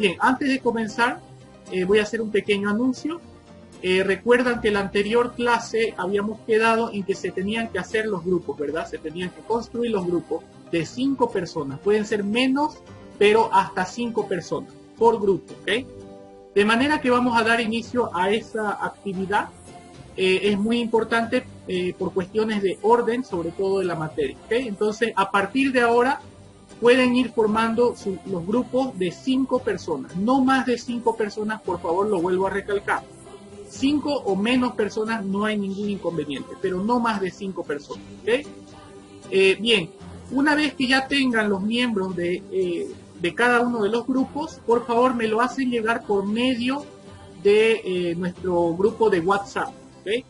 Bien, antes de comenzar, voy a hacer un pequeño anuncio. Recuerdan que en la anterior clase habíamos quedado en que se tenían que hacer los grupos, ¿verdad? Se tenían que construir los grupos de 5 personas. Pueden ser menos, pero hasta 5 personas por grupo, ¿ok? De manera que vamos a dar inicio a esa actividad. Es muy importante por cuestiones de orden, sobre todo de la materia, ¿ok? Entonces, a partir de ahora, pueden ir formando los grupos de 5 personas. No más de 5 personas, por favor, lo vuelvo a recalcar. 5 o menos personas no hay ningún inconveniente, pero no más de 5 personas, ¿ok? Bien, una vez que ya tengan los miembros de cada uno de los grupos, por favor me lo hacen llegar por medio de nuestro grupo de WhatsApp, ¿ok?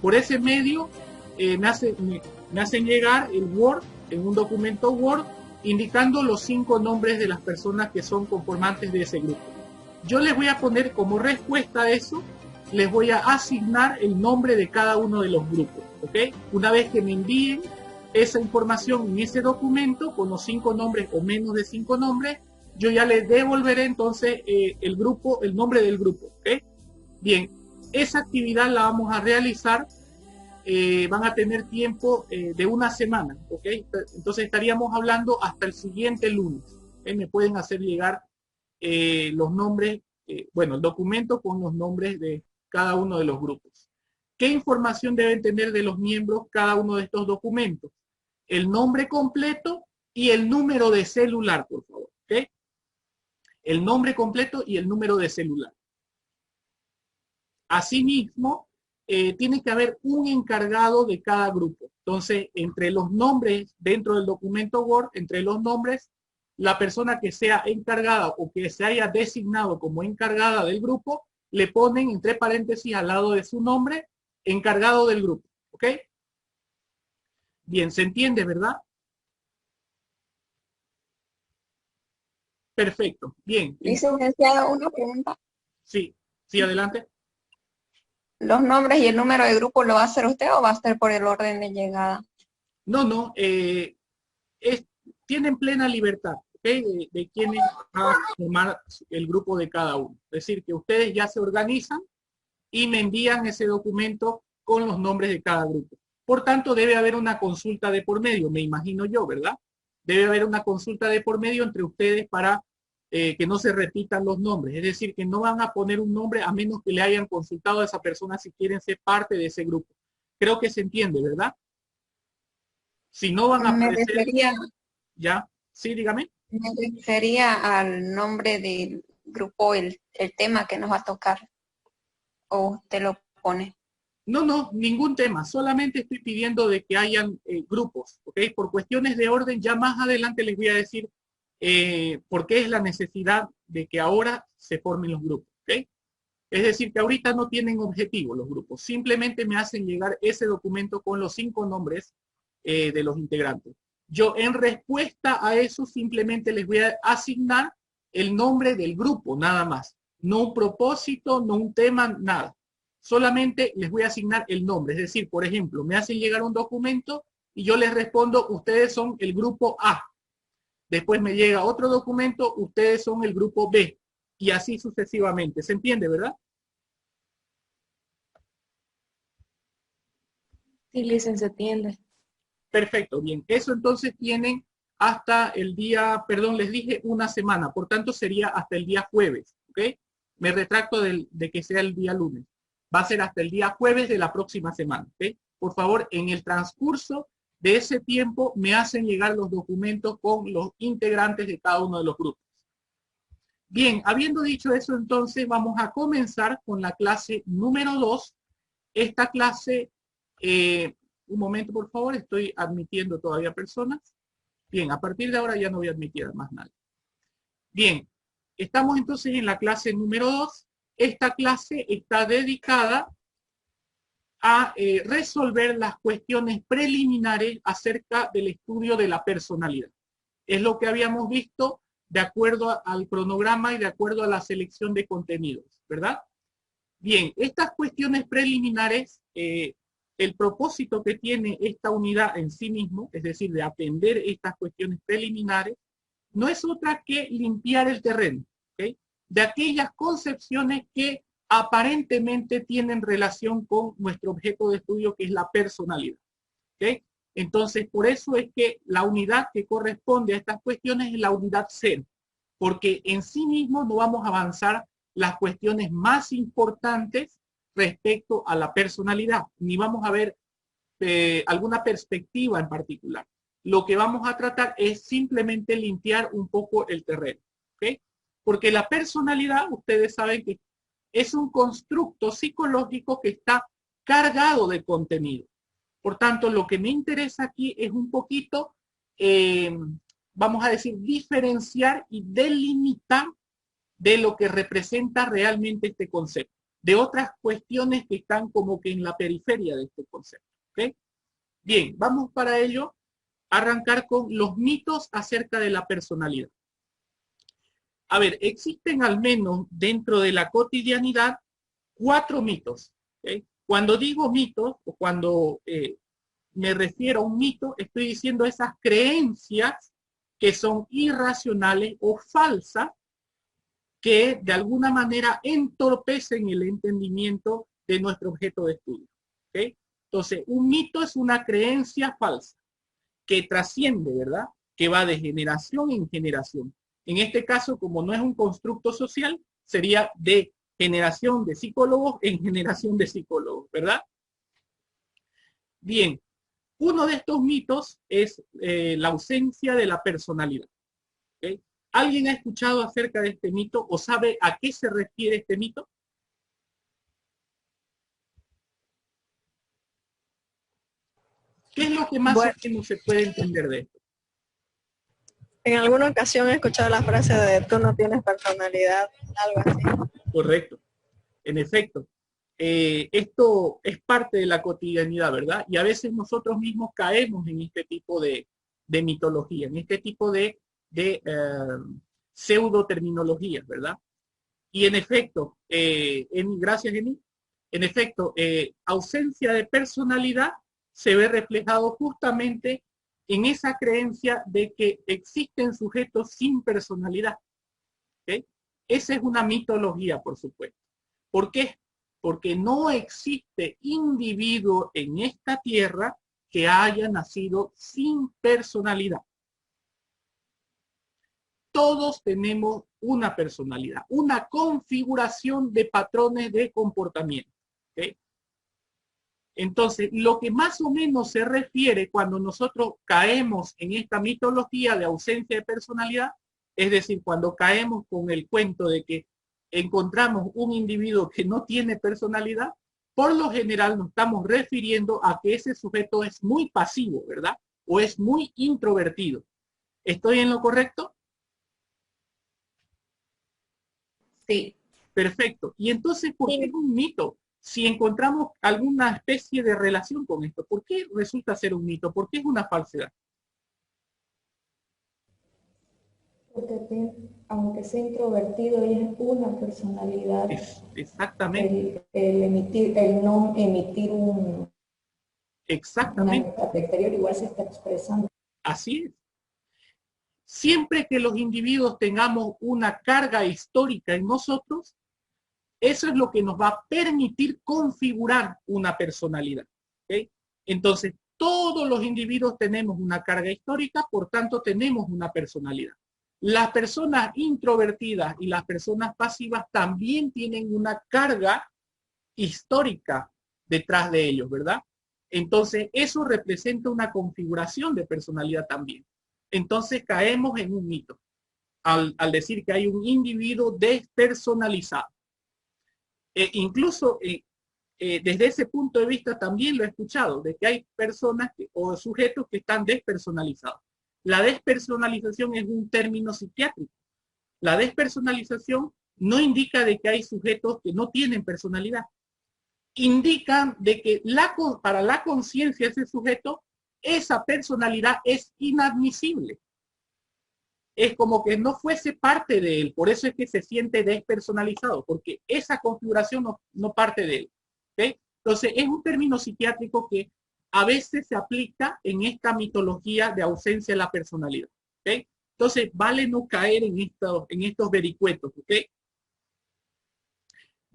Por ese medio me hacen llegar el Word, en un documento Word, indicando los 5 nombres de las personas que son conformantes de ese grupo. Yo les voy a poner como respuesta a eso, les voy a asignar el nombre de cada uno de los grupos, ¿ok? Una vez que me envíen esa información en ese documento, con los 5 nombres o menos de 5 nombres, yo ya les devolveré entonces el nombre del grupo, ¿ok? Bien, esa actividad la vamos a realizar, van a tener tiempo de una semana, ¿ok? Entonces estaríamos hablando hasta el siguiente lunes, ¿ok? Me pueden hacer llegar los nombres, el documento con los nombres de cada uno de los grupos. ¿Qué información deben tener de los miembros cada uno de estos documentos? El nombre completo y el número de celular, por favor, ¿ok? El nombre completo y el número de celular. Asimismo, tiene que haber un encargado de cada grupo. Entonces, entre los nombres dentro del documento Word, entre los nombres, la persona que sea encargada o que se haya designado como encargada del grupo, le ponen entre paréntesis al lado de su nombre, encargado del grupo, ¿ok? Bien, ¿se entiende, verdad? Perfecto, bien. Licenciado, una pregunta. Sí, sí, adelante. ¿Los nombres y el número de grupo lo va a hacer usted o va a ser por el orden de llegada? No, tienen plena libertad, ¿ok? De quiénes van a formar el grupo de cada uno. Es decir, que ustedes ya se organizan y me envían ese documento con los nombres de cada grupo. Por tanto, debe haber una consulta de por medio, me imagino yo, ¿verdad? Debe haber una consulta de por medio entre ustedes para que no se repitan los nombres. Es decir, que no van a poner un nombre a menos que le hayan consultado a esa persona si quieren ser parte de ese grupo. Creo que se entiende, ¿verdad? Si no van a aparecer, ¿ya? Sí, dígame. Me refería al nombre del grupo, el tema que nos va a tocar. ¿O usted lo pone? No, ningún tema. Solamente estoy pidiendo de que hayan grupos, ¿ok? Por cuestiones de orden, ya más adelante les voy a decir por qué es la necesidad de que ahora se formen los grupos, ¿ok? Es decir, que ahorita no tienen objetivo los grupos. Simplemente me hacen llegar ese documento con los 5 nombres de los integrantes. Yo en respuesta a eso simplemente les voy a asignar el nombre del grupo, nada más. No un propósito, no un tema, nada. Solamente les voy a asignar el nombre. Es decir, por ejemplo, me hacen llegar un documento y yo les respondo, ustedes son el grupo A. Después me llega otro documento, ustedes son el grupo B. Y así sucesivamente. ¿Se entiende, verdad? Sí, licencia, se entiende. Perfecto, bien. Eso entonces tienen hasta el día, perdón, les dije una semana, por tanto sería hasta el día jueves, ¿ok? Me retracto de que sea el día lunes. Va a ser hasta el día jueves de la próxima semana, ¿ok? Por favor, en el transcurso de ese tiempo me hacen llegar los documentos con los integrantes de cada uno de los grupos. Bien, habiendo dicho eso, entonces vamos a comenzar con la clase número 2. Esta clase, un momento por favor, estoy admitiendo todavía personas. Bien, a partir de ahora ya no voy a admitir a más nadie. Bien, estamos entonces en la clase número 2. Esta clase está dedicada a resolver las cuestiones preliminares acerca del estudio de la personalidad. Es lo que habíamos visto de acuerdo al cronograma y de acuerdo a la selección de contenidos, ¿verdad? Bien, estas cuestiones preliminares, el propósito que tiene esta unidad en sí mismo, es decir, de atender estas cuestiones preliminares, no es otra que limpiar el terreno, ¿ok? de aquellas concepciones que aparentemente tienen relación con nuestro objeto de estudio, que es la personalidad. ¿Okay? Entonces, por eso es que la unidad que corresponde a estas cuestiones es la unidad 0, porque en sí mismo no vamos a avanzar las cuestiones más importantes respecto a la personalidad, ni vamos a ver alguna perspectiva en particular. Lo que vamos a tratar es simplemente limpiar un poco el terreno, ¿okay? Porque la personalidad, ustedes saben que es un constructo psicológico que está cargado de contenido. Por tanto, lo que me interesa aquí es un poquito, vamos a decir, diferenciar y delimitar de lo que representa realmente este concepto, de otras cuestiones que están como que en la periferia de este concepto. ¿Okay? Bien, vamos para ello a arrancar con los mitos acerca de la personalidad. A ver, existen al menos dentro de la cotidianidad 4 mitos. ¿Okay? Cuando digo mitos, o cuando me refiero a un mito, estoy diciendo esas creencias que son irracionales o falsas, que de alguna manera entorpecen el entendimiento de nuestro objeto de estudio. ¿Okay? Entonces, un mito es una creencia falsa que trasciende, ¿verdad? Que va de generación en generación. En este caso, como no es un constructo social, sería de generación de psicólogos en generación de psicólogos, ¿verdad? Bien, uno de estos mitos es la ausencia de la personalidad. ¿Okay? ¿Alguien ha escuchado acerca de este mito o sabe a qué se refiere este mito? ¿Qué es lo que más o menos se puede entender de esto? En alguna ocasión he escuchado la frase de tú no tienes personalidad, algo así. Correcto. En efecto, esto es parte de la cotidianidad, ¿verdad? Y a veces nosotros mismos caemos en este tipo de mitología, en este tipo de pseudo terminologías, ¿verdad? Y en efecto, gracias, Jenny. En efecto, ausencia de personalidad se ve reflejado justamente en esa creencia de que existen sujetos sin personalidad. ¿Okay? Esa es una mitología, por supuesto. ¿Por qué? Porque no existe individuo en esta tierra que haya nacido sin personalidad. Todos tenemos una personalidad, una configuración de patrones de comportamiento. ¿Okay? Entonces, lo que más o menos se refiere cuando nosotros caemos en esta mitología de ausencia de personalidad, es decir, cuando caemos con el cuento de que encontramos un individuo que no tiene personalidad, por lo general nos estamos refiriendo a que ese sujeto es muy pasivo, ¿verdad? O es muy introvertido. ¿Estoy en lo correcto? Sí. Perfecto. Y entonces, ¿por qué es un mito? Si encontramos alguna especie de relación con esto, ¿por qué resulta ser un mito? ¿Por qué es una falsedad? Porque aunque sea introvertido, es una personalidad. Exactamente. El no emitir una Exactamente. nota exterior igual se está expresando. Así es. Siempre que los individuos tengamos una carga histórica en nosotros, eso es lo que nos va a permitir configurar una personalidad. ¿Okay? Entonces, todos los individuos tenemos una carga histórica, por tanto, tenemos una personalidad. Las personas introvertidas y las personas pasivas también tienen una carga histórica detrás de ellos, ¿verdad? Entonces, eso representa una configuración de personalidad también. Entonces, caemos en un mito al decir que hay un individuo despersonalizado. Incluso desde ese punto de vista también lo he escuchado, de que hay personas o sujetos que están despersonalizados. La despersonalización es un término psiquiátrico. La despersonalización no indica de que hay sujetos que no tienen personalidad. Indican de que para la conciencia de ese sujeto, esa personalidad es inadmisible. Es como que no fuese parte de él, por eso es que se siente despersonalizado, porque esa configuración no parte de él. ¿Okay? Entonces, es un término psiquiátrico que a veces se aplica en esta mitología de ausencia de la personalidad. ¿Okay? Entonces, vale no caer en estos vericuetos. ¿Okay?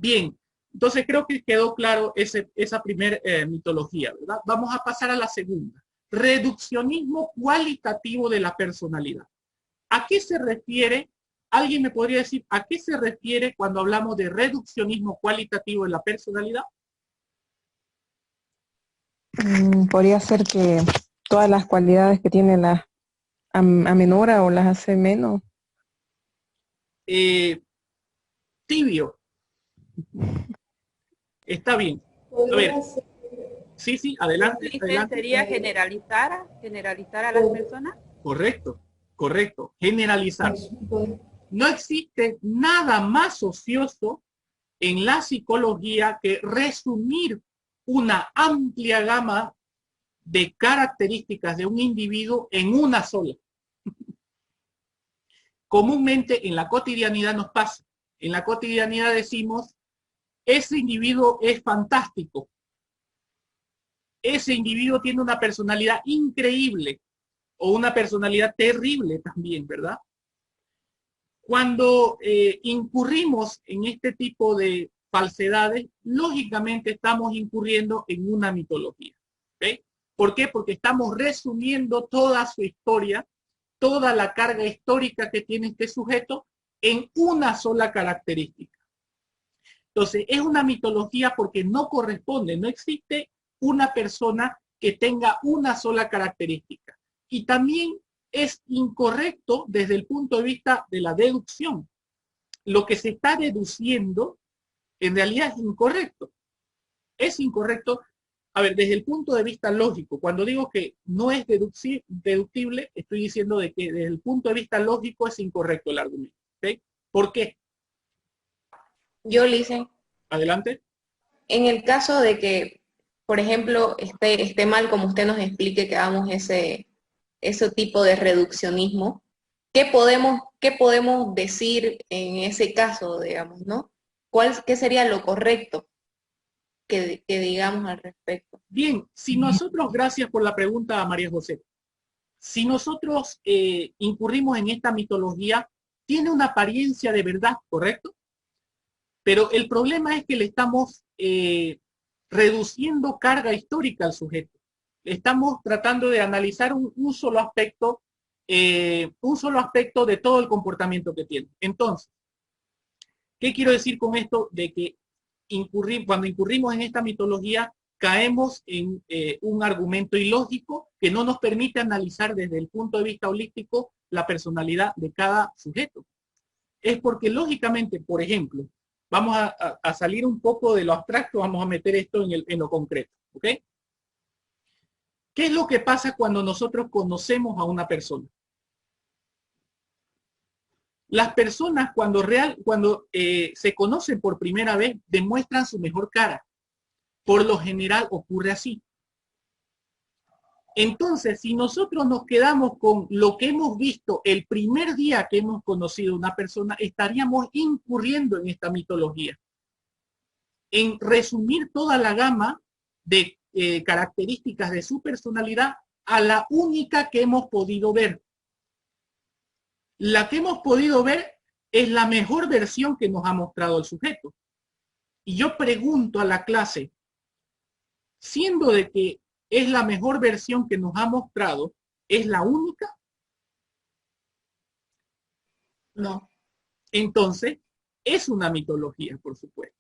Bien, entonces creo que quedó claro esa primera mitología, ¿verdad? Vamos a pasar a la segunda. Reduccionismo cualitativo de la personalidad. ¿A qué se refiere? ¿Alguien me podría decir a qué se refiere cuando hablamos de reduccionismo cualitativo de la personalidad? Podría ser que todas las cualidades que tiene las amenora o las hace menos. Tibio. Está bien. A ver. Sí, sí, adelante. Adelante. ¿Sería generalizar a las personas? Correcto, correcto. Generalizar. No existe nada más ocioso en la psicología que resumir una amplia gama de características de un individuo en una sola. Comúnmente en la cotidianidad nos pasa. En la cotidianidad decimos, ese individuo es fantástico. Ese individuo tiene una personalidad increíble o una personalidad terrible también, ¿verdad? Cuando incurrimos en este tipo de falsedades, lógicamente estamos incurriendo en una mitología. ¿Okay? ¿Por qué? Porque estamos resumiendo toda su historia, toda la carga histórica que tiene este sujeto en una sola característica. Entonces, es una mitología porque no corresponde, no existe una persona que tenga una sola característica. Y también es incorrecto desde el punto de vista de la deducción. Lo que se está deduciendo en realidad es incorrecto. Es incorrecto, a ver, desde el punto de vista lógico. Cuando digo que no es deductible, estoy diciendo de que desde el punto de vista lógico es incorrecto el argumento. ¿Okay? ¿Por qué? Yo, Lice, Adelante. en el caso de que, por ejemplo, esté mal como usted nos explique que hagamos ese tipo de reduccionismo, ¿qué podemos decir en ese caso, digamos, ¿no? ¿Qué sería lo correcto que digamos al respecto? Bien, si nosotros, gracias por la pregunta, María José, si nosotros incurrimos en esta mitología, tiene una apariencia de verdad, ¿correcto? Pero el problema es que le estamos reduciendo carga histórica al sujeto. Estamos tratando de analizar un solo aspecto de todo el comportamiento que tiene. Entonces, ¿qué quiero decir con esto? De que cuando incurrimos en esta mitología, caemos en un argumento ilógico que no nos permite analizar desde el punto de vista holístico la personalidad de cada sujeto. Es porque lógicamente, por ejemplo, vamos a salir un poco de lo abstracto, vamos a meter esto en lo concreto, ¿ok? ¿Qué es lo que pasa cuando nosotros conocemos a una persona? Las personas cuando se conocen por primera vez demuestran su mejor cara. Por lo general ocurre así. Entonces, si nosotros nos quedamos con lo que hemos visto el primer día que hemos conocido a una persona, estaríamos incurriendo en esta mitología. En resumir toda la gama de características de su personalidad a la única que hemos podido ver. La que hemos podido ver es la mejor versión que nos ha mostrado el sujeto. Y yo pregunto a la clase, siendo de que es la mejor versión que nos ha mostrado, ¿es la única? No. Entonces, es una mitología, por supuesto.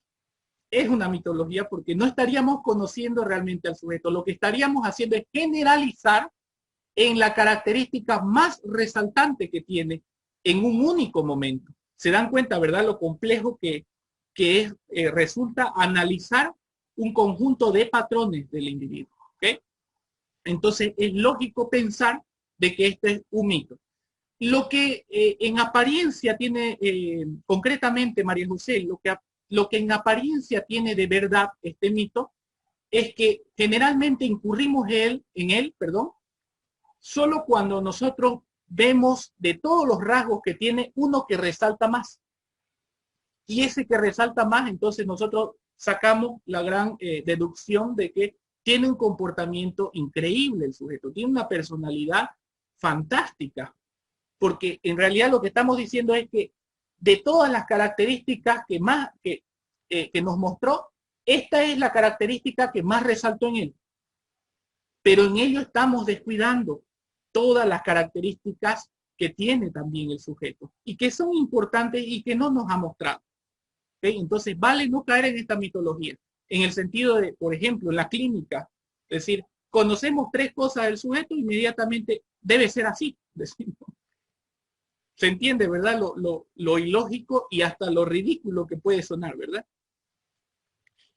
Es una mitología porque no estaríamos conociendo realmente al sujeto. Lo que estaríamos haciendo es generalizar en la característica más resaltante que tiene en un único momento. Se dan cuenta, ¿verdad?, lo complejo que resulta analizar un conjunto de patrones del individuo. ¿Okay? Entonces, es lógico pensar de que este es un mito. Lo que en apariencia tiene, concretamente, María José, lo que en apariencia tiene de verdad este mito es que generalmente incurrimos en él, solo cuando nosotros vemos de todos los rasgos que tiene uno que resalta más. Y ese que resalta más, entonces nosotros sacamos la gran deducción de que tiene un comportamiento increíble el sujeto, tiene una personalidad fantástica, porque en realidad lo que estamos diciendo es que de todas las características que que nos mostró, esta es la característica que más resaltó en él. Pero en ello estamos descuidando todas las características que tiene también el sujeto y que son importantes y que no nos ha mostrado. ¿Okay? Entonces, vale no caer en esta mitología, en el sentido de, por ejemplo, en la clínica, es decir, conocemos 3 cosas del sujeto, inmediatamente debe ser así. Decimos. Se entiende, ¿verdad? Lo ilógico y hasta lo ridículo que puede sonar, ¿verdad?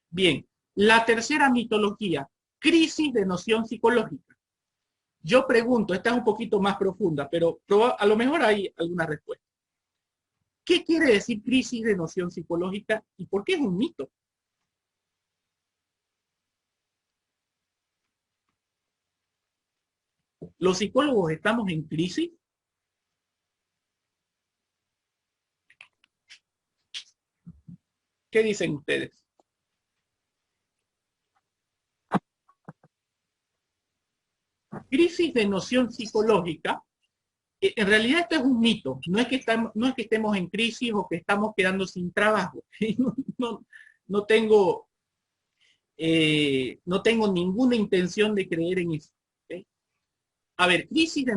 Bien, la tercera mitología, crisis de noción psicológica. Yo pregunto, esta es un poquito más profunda, pero a lo mejor hay alguna respuesta. ¿Qué quiere decir crisis de noción psicológica y por qué es un mito? ¿Los psicólogos estamos en crisis? ¿Qué dicen ustedes? Crisis de noción psicológica, en realidad esto es un mito, no es que estemos en crisis o que estamos quedando sin trabajo. No tengo ninguna intención de creer en eso. ¿Okay? A ver, crisis de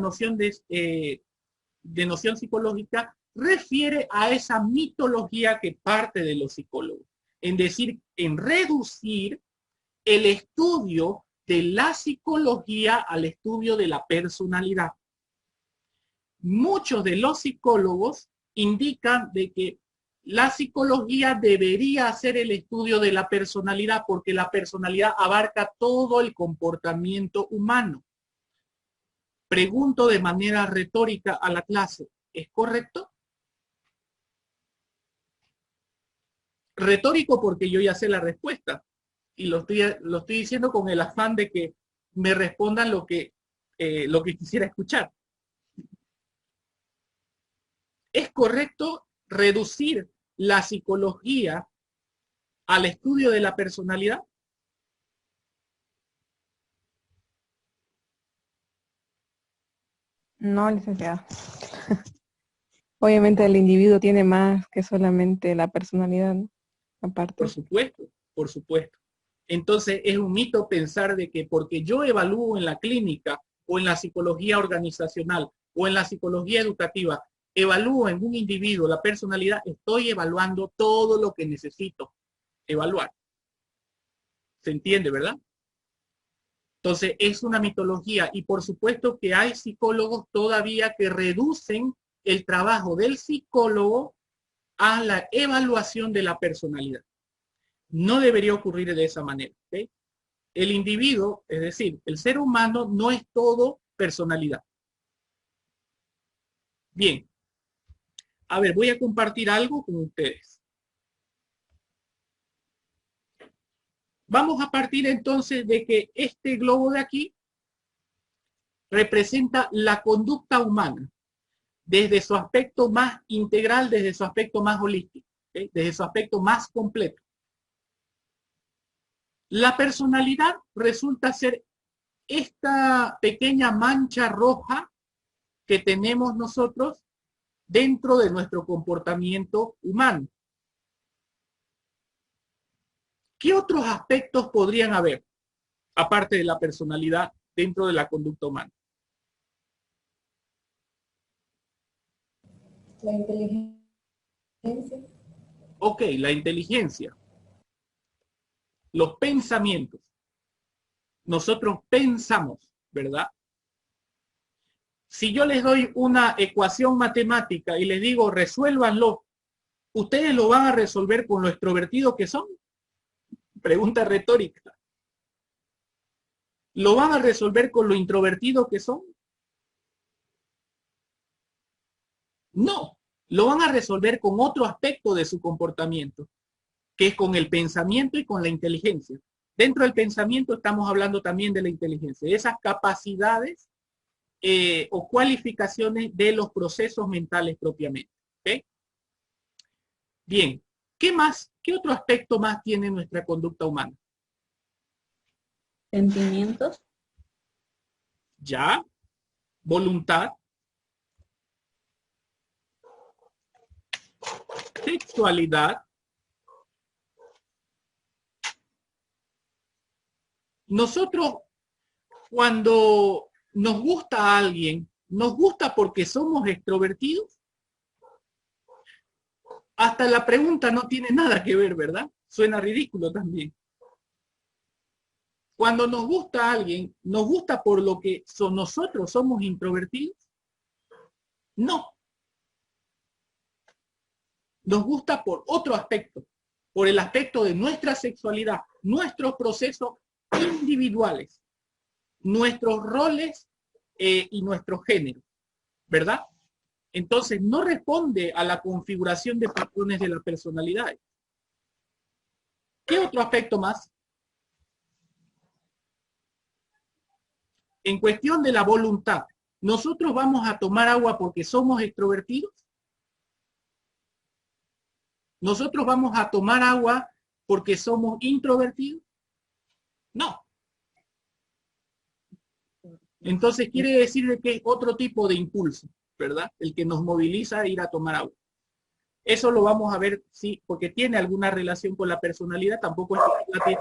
noción psicológica refiere a esa mitología que parte de los psicólogos, en reducir el estudio de la psicología al estudio de la personalidad. Muchos de los psicólogos indican de que la psicología debería hacer el estudio de la personalidad porque la personalidad abarca todo el comportamiento humano. Pregunto de manera retórica a la clase, ¿es correcto? Retórico porque yo ya sé la respuesta y lo estoy diciendo con el afán de que me respondan lo que quisiera escuchar. ¿Es correcto reducir la psicología al estudio de la personalidad? No, licenciada. Obviamente el individuo tiene más que solamente la personalidad, ¿no? Aparte. Por supuesto, por supuesto. Entonces es un mito pensar de que porque yo evalúo en la clínica o en la psicología organizacional o en la psicología educativa, evalúo en un individuo la personalidad, estoy evaluando todo lo que necesito evaluar. ¿Se entiende, verdad? Entonces es una mitología y por supuesto que hay psicólogos todavía que reducen el trabajo del psicólogo a la evaluación de la personalidad. No debería ocurrir de esa manera. ¿Okay? El individuo, es decir, el ser humano no es todo personalidad. Bien. A ver, voy a compartir algo con ustedes. Vamos a partir entonces de que este globo de aquí representa la conducta humana desde su aspecto más integral, desde su aspecto más holístico, ¿okay? Desde su aspecto más completo. La personalidad resulta ser esta pequeña mancha roja que tenemos nosotros dentro de nuestro comportamiento humano. ¿Qué otros aspectos podrían haber, aparte de la personalidad, dentro de la conducta humana? La inteligencia. Ok, la inteligencia. Los pensamientos. Nosotros pensamos, ¿verdad? Si yo les doy una ecuación matemática y les digo resuélvanlo, ¿ustedes lo van a resolver con lo extrovertidos que son? Pregunta retórica. ¿Lo van a resolver con lo introvertidos que son? No, lo van a resolver con otro aspecto de su comportamiento, que es con el pensamiento y con la inteligencia. Dentro del pensamiento estamos hablando también de la inteligencia, de esas capacidades o cualificaciones de los procesos mentales propiamente. ¿Okay? Bien, ¿qué más? ¿Qué otro aspecto más tiene nuestra conducta humana? Sentimientos. Ya, voluntad, sexualidad, Nosotros, cuando nos gusta a alguien, ¿nos gusta porque somos extrovertidos? Hasta la pregunta no tiene nada que ver, ¿verdad? Suena ridículo también. Cuando nos gusta a alguien, ¿nos gusta por lo que nosotros somos introvertidos? No. Nos gusta por otro aspecto, por el aspecto de nuestra sexualidad, nuestros procesos individuales, nuestros roles y nuestro género, ¿verdad? Entonces no responde a la configuración de patrones de la personalidad. ¿Qué otro aspecto más? En cuestión de la voluntad, ¿nosotros vamos a tomar agua porque somos extrovertidos? ¿Nosotros vamos a tomar agua porque somos introvertidos? No. Entonces quiere decir que es otro tipo de impulso, ¿verdad? El que nos moviliza a ir a tomar agua. Eso lo vamos a ver, sí, porque tiene alguna relación con la personalidad, tampoco es que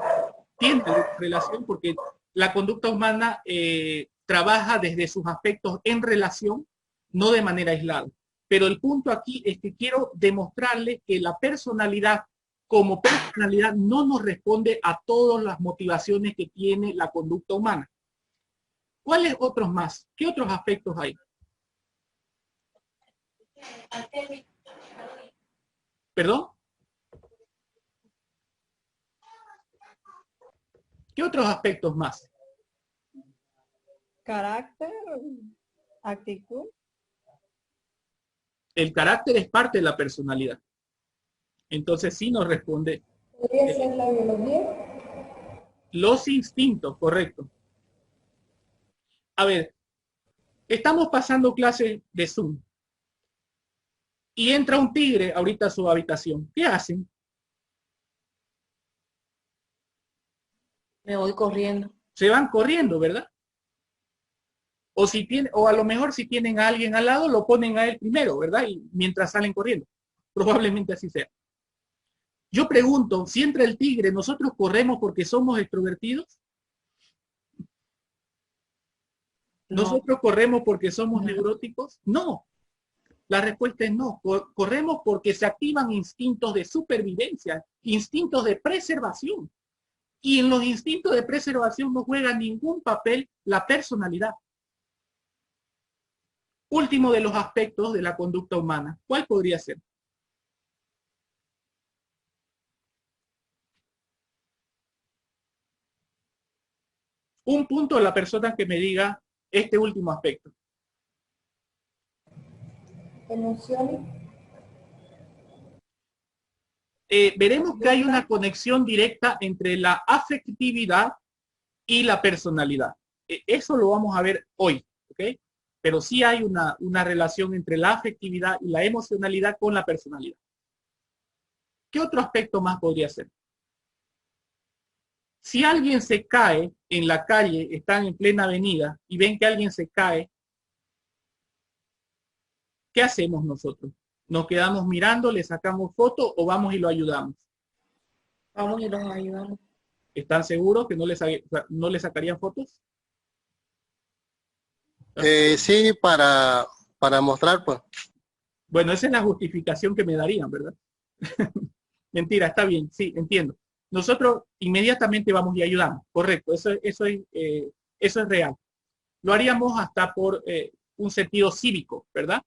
tiene relación porque la conducta humana trabaja desde sus aspectos en relación, no de manera aislada. Pero el punto aquí es que quiero demostrarles que la personalidad como personalidad no nos responde a todas las motivaciones que tiene la conducta humana. ¿Cuáles otros más? ¿Qué otros aspectos hay? ¿Perdón? ¿Qué otros aspectos más? Carácter, actitud. El carácter es parte de la personalidad. Entonces sí nos responde. ¿Podría ser la biología? Los instintos, correcto. A ver, estamos pasando clases de Zoom. Y entra un tigre ahorita a su habitación. ¿Qué hacen? Me voy corriendo. Se van corriendo, ¿verdad? O, si tiene, o a lo mejor si tienen a alguien al lado, lo ponen a él primero, ¿verdad? Y mientras salen corriendo. Probablemente así sea. Yo pregunto, si entra el tigre, ¿nosotros corremos porque somos extrovertidos? No. ¿Nosotros corremos porque somos neuróticos? No. La respuesta es no. Corremos porque se activan instintos de supervivencia, instintos de preservación. Y en los instintos de preservación no juega ningún papel la personalidad. Último de los aspectos de la conducta humana. ¿Cuál podría ser? Un punto a la persona que me diga este último aspecto. Emociones. Veremos que hay una conexión directa entre la afectividad y la personalidad. Eso lo vamos a ver hoy, ¿ok? Pero sí hay una relación entre la afectividad y la emocionalidad con la personalidad. ¿Qué otro aspecto más podría ser? Si alguien se cae en la calle, están en plena avenida y ven que alguien se cae, ¿qué hacemos nosotros? ¿Nos quedamos mirando, le sacamos foto o vamos y lo ayudamos? Vamos y los ayudamos. ¿Están seguros que no le sacarían fotos? Sí, para mostrar, pues. Bueno, esa es la justificación que me darían, ¿verdad? Mentira, está bien, sí, entiendo. Nosotros inmediatamente vamos y ayudamos, correcto, eso es real. Lo haríamos hasta por un sentido cívico, ¿verdad?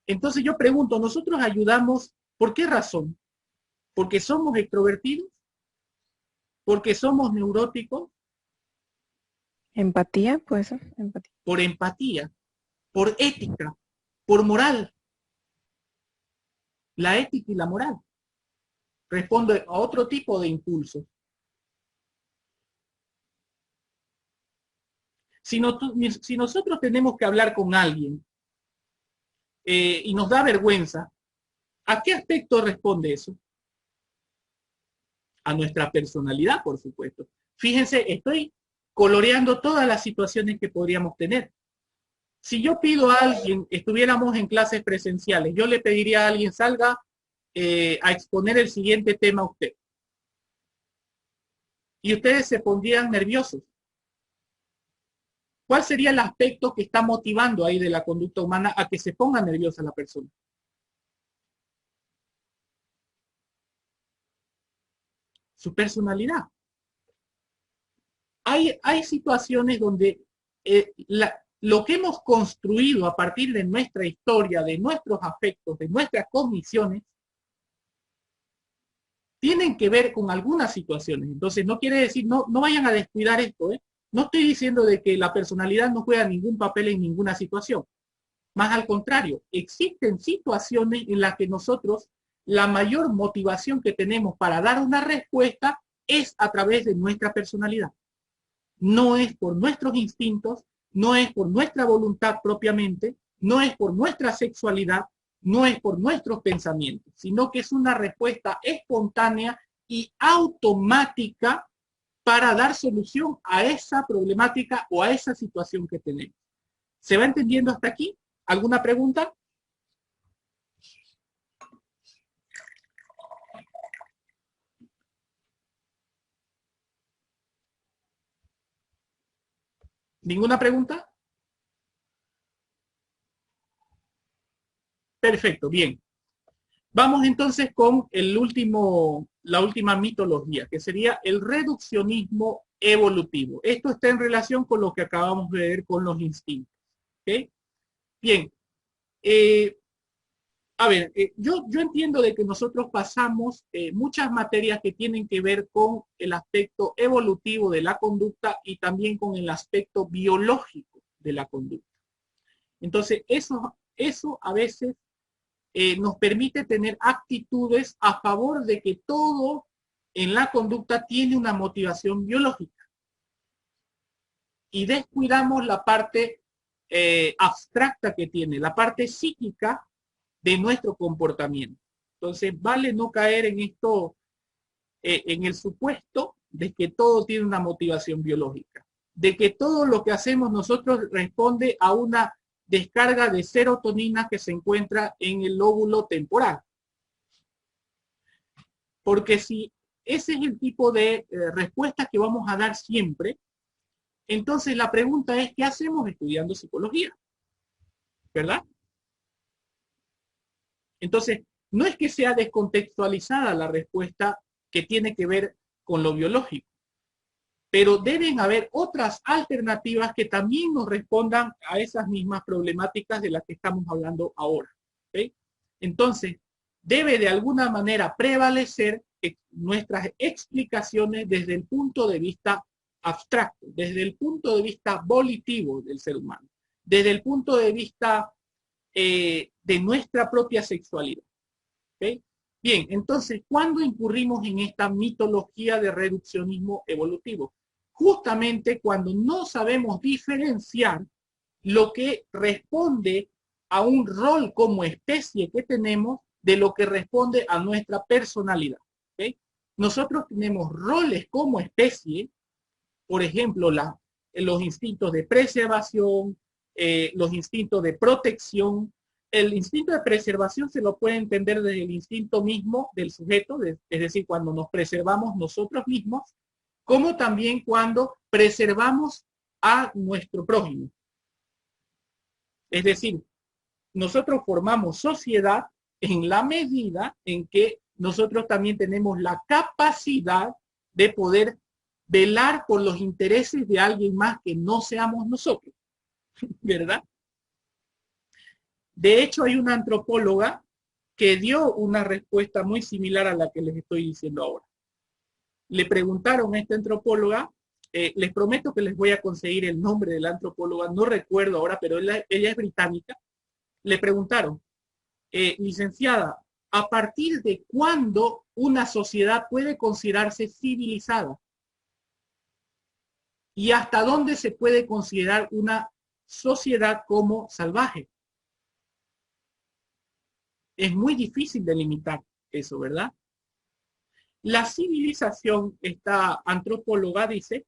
Entonces yo pregunto, ¿nosotros ayudamos por qué razón? ¿Porque somos extrovertidos? ¿Porque somos neuróticos? Empatía, pues, empatía. Por empatía, por ética, por moral. La ética y la moral responde a otro tipo de impulsos. Si nosotros tenemos que hablar con alguien y nos da vergüenza, ¿a qué aspecto responde eso? A nuestra personalidad, por supuesto. Fíjense, estoy coloreando todas las situaciones que podríamos tener. Si yo pido a alguien, estuviéramos en clases presenciales, yo le pediría a alguien, salga a exponer el siguiente tema a usted. y ustedes se pondrían nerviosos. ¿Cuál sería el aspecto que está motivando ahí de la conducta humana a que se ponga nerviosa la persona? Su personalidad. Hay situaciones donde lo que hemos construido a partir de nuestra historia, de nuestros afectos, de nuestras cogniciones, tienen que ver con algunas situaciones. Entonces, no quiere decir, no vayan a descuidar esto, ¿eh? No estoy diciendo de que la personalidad no juega ningún papel en ninguna situación. Más al contrario, existen situaciones en las que nosotros, la mayor motivación que tenemos para dar una respuesta es a través de nuestra personalidad. No es por nuestros instintos, no es por nuestra voluntad propiamente, no es por nuestra sexualidad, no es por nuestros pensamientos, sino que es una respuesta espontánea y automática para dar solución a esa problemática o a esa situación que tenemos. ¿Se va entendiendo hasta aquí? ¿Alguna pregunta? ¿Ninguna pregunta? Perfecto, bien. Vamos entonces con la última mitología, que sería el reduccionismo evolutivo. Esto está en relación con lo que acabamos de ver con los instintos. ¿Okay? Bien. Yo entiendo de que nosotros pasamos muchas materias que tienen que ver con el aspecto evolutivo de la conducta y también con el aspecto biológico de la conducta. Entonces, eso a veces nos permite tener actitudes a favor de que todo en la conducta tiene una motivación biológica. Y descuidamos la parte abstracta que tiene, la parte psíquica de nuestro comportamiento. Entonces, vale no caer en esto, en el supuesto de que todo tiene una motivación biológica, de que todo lo que hacemos nosotros responde a una descarga de serotonina que se encuentra en el lóbulo temporal. Porque si ese es el tipo de respuesta que vamos a dar siempre, entonces la pregunta es, ¿qué hacemos estudiando psicología? ¿Verdad? Entonces, no es que sea descontextualizada la respuesta que tiene que ver con lo biológico, pero deben haber otras alternativas que también nos respondan a esas mismas problemáticas de las que estamos hablando ahora. ¿Okay? Entonces, debe de alguna manera prevalecer nuestras explicaciones desde el punto de vista abstracto, desde el punto de vista volitivo del ser humano, desde el punto de vista de nuestra propia sexualidad. ¿Okay? Bien, entonces, ¿cuándo incurrimos en esta mitología de reduccionismo evolutivo? Justamente cuando no sabemos diferenciar lo que responde a un rol como especie que tenemos de lo que responde a nuestra personalidad. ¿Okay? Nosotros tenemos roles como especie, por ejemplo, los instintos de preservación, los instintos de protección. El instinto de preservación se lo puede entender desde el instinto mismo del sujeto, es decir, cuando nos preservamos nosotros mismos, como también cuando preservamos a nuestro prójimo. Es decir, nosotros formamos sociedad en la medida en que nosotros también tenemos la capacidad de poder velar por los intereses de alguien más que no seamos nosotros. ¿Verdad? De hecho, hay una antropóloga que dio una respuesta muy similar a la que les estoy diciendo ahora. Le preguntaron a esta antropóloga, les prometo que les voy a conseguir el nombre de la antropóloga, no recuerdo ahora, pero ella es británica. Le preguntaron, licenciada, ¿a partir de cuándo una sociedad puede considerarse civilizada? ¿Y hasta dónde se puede considerar una sociedad como salvaje? Es muy difícil delimitar eso, ¿verdad? La civilización, esta antropóloga dice,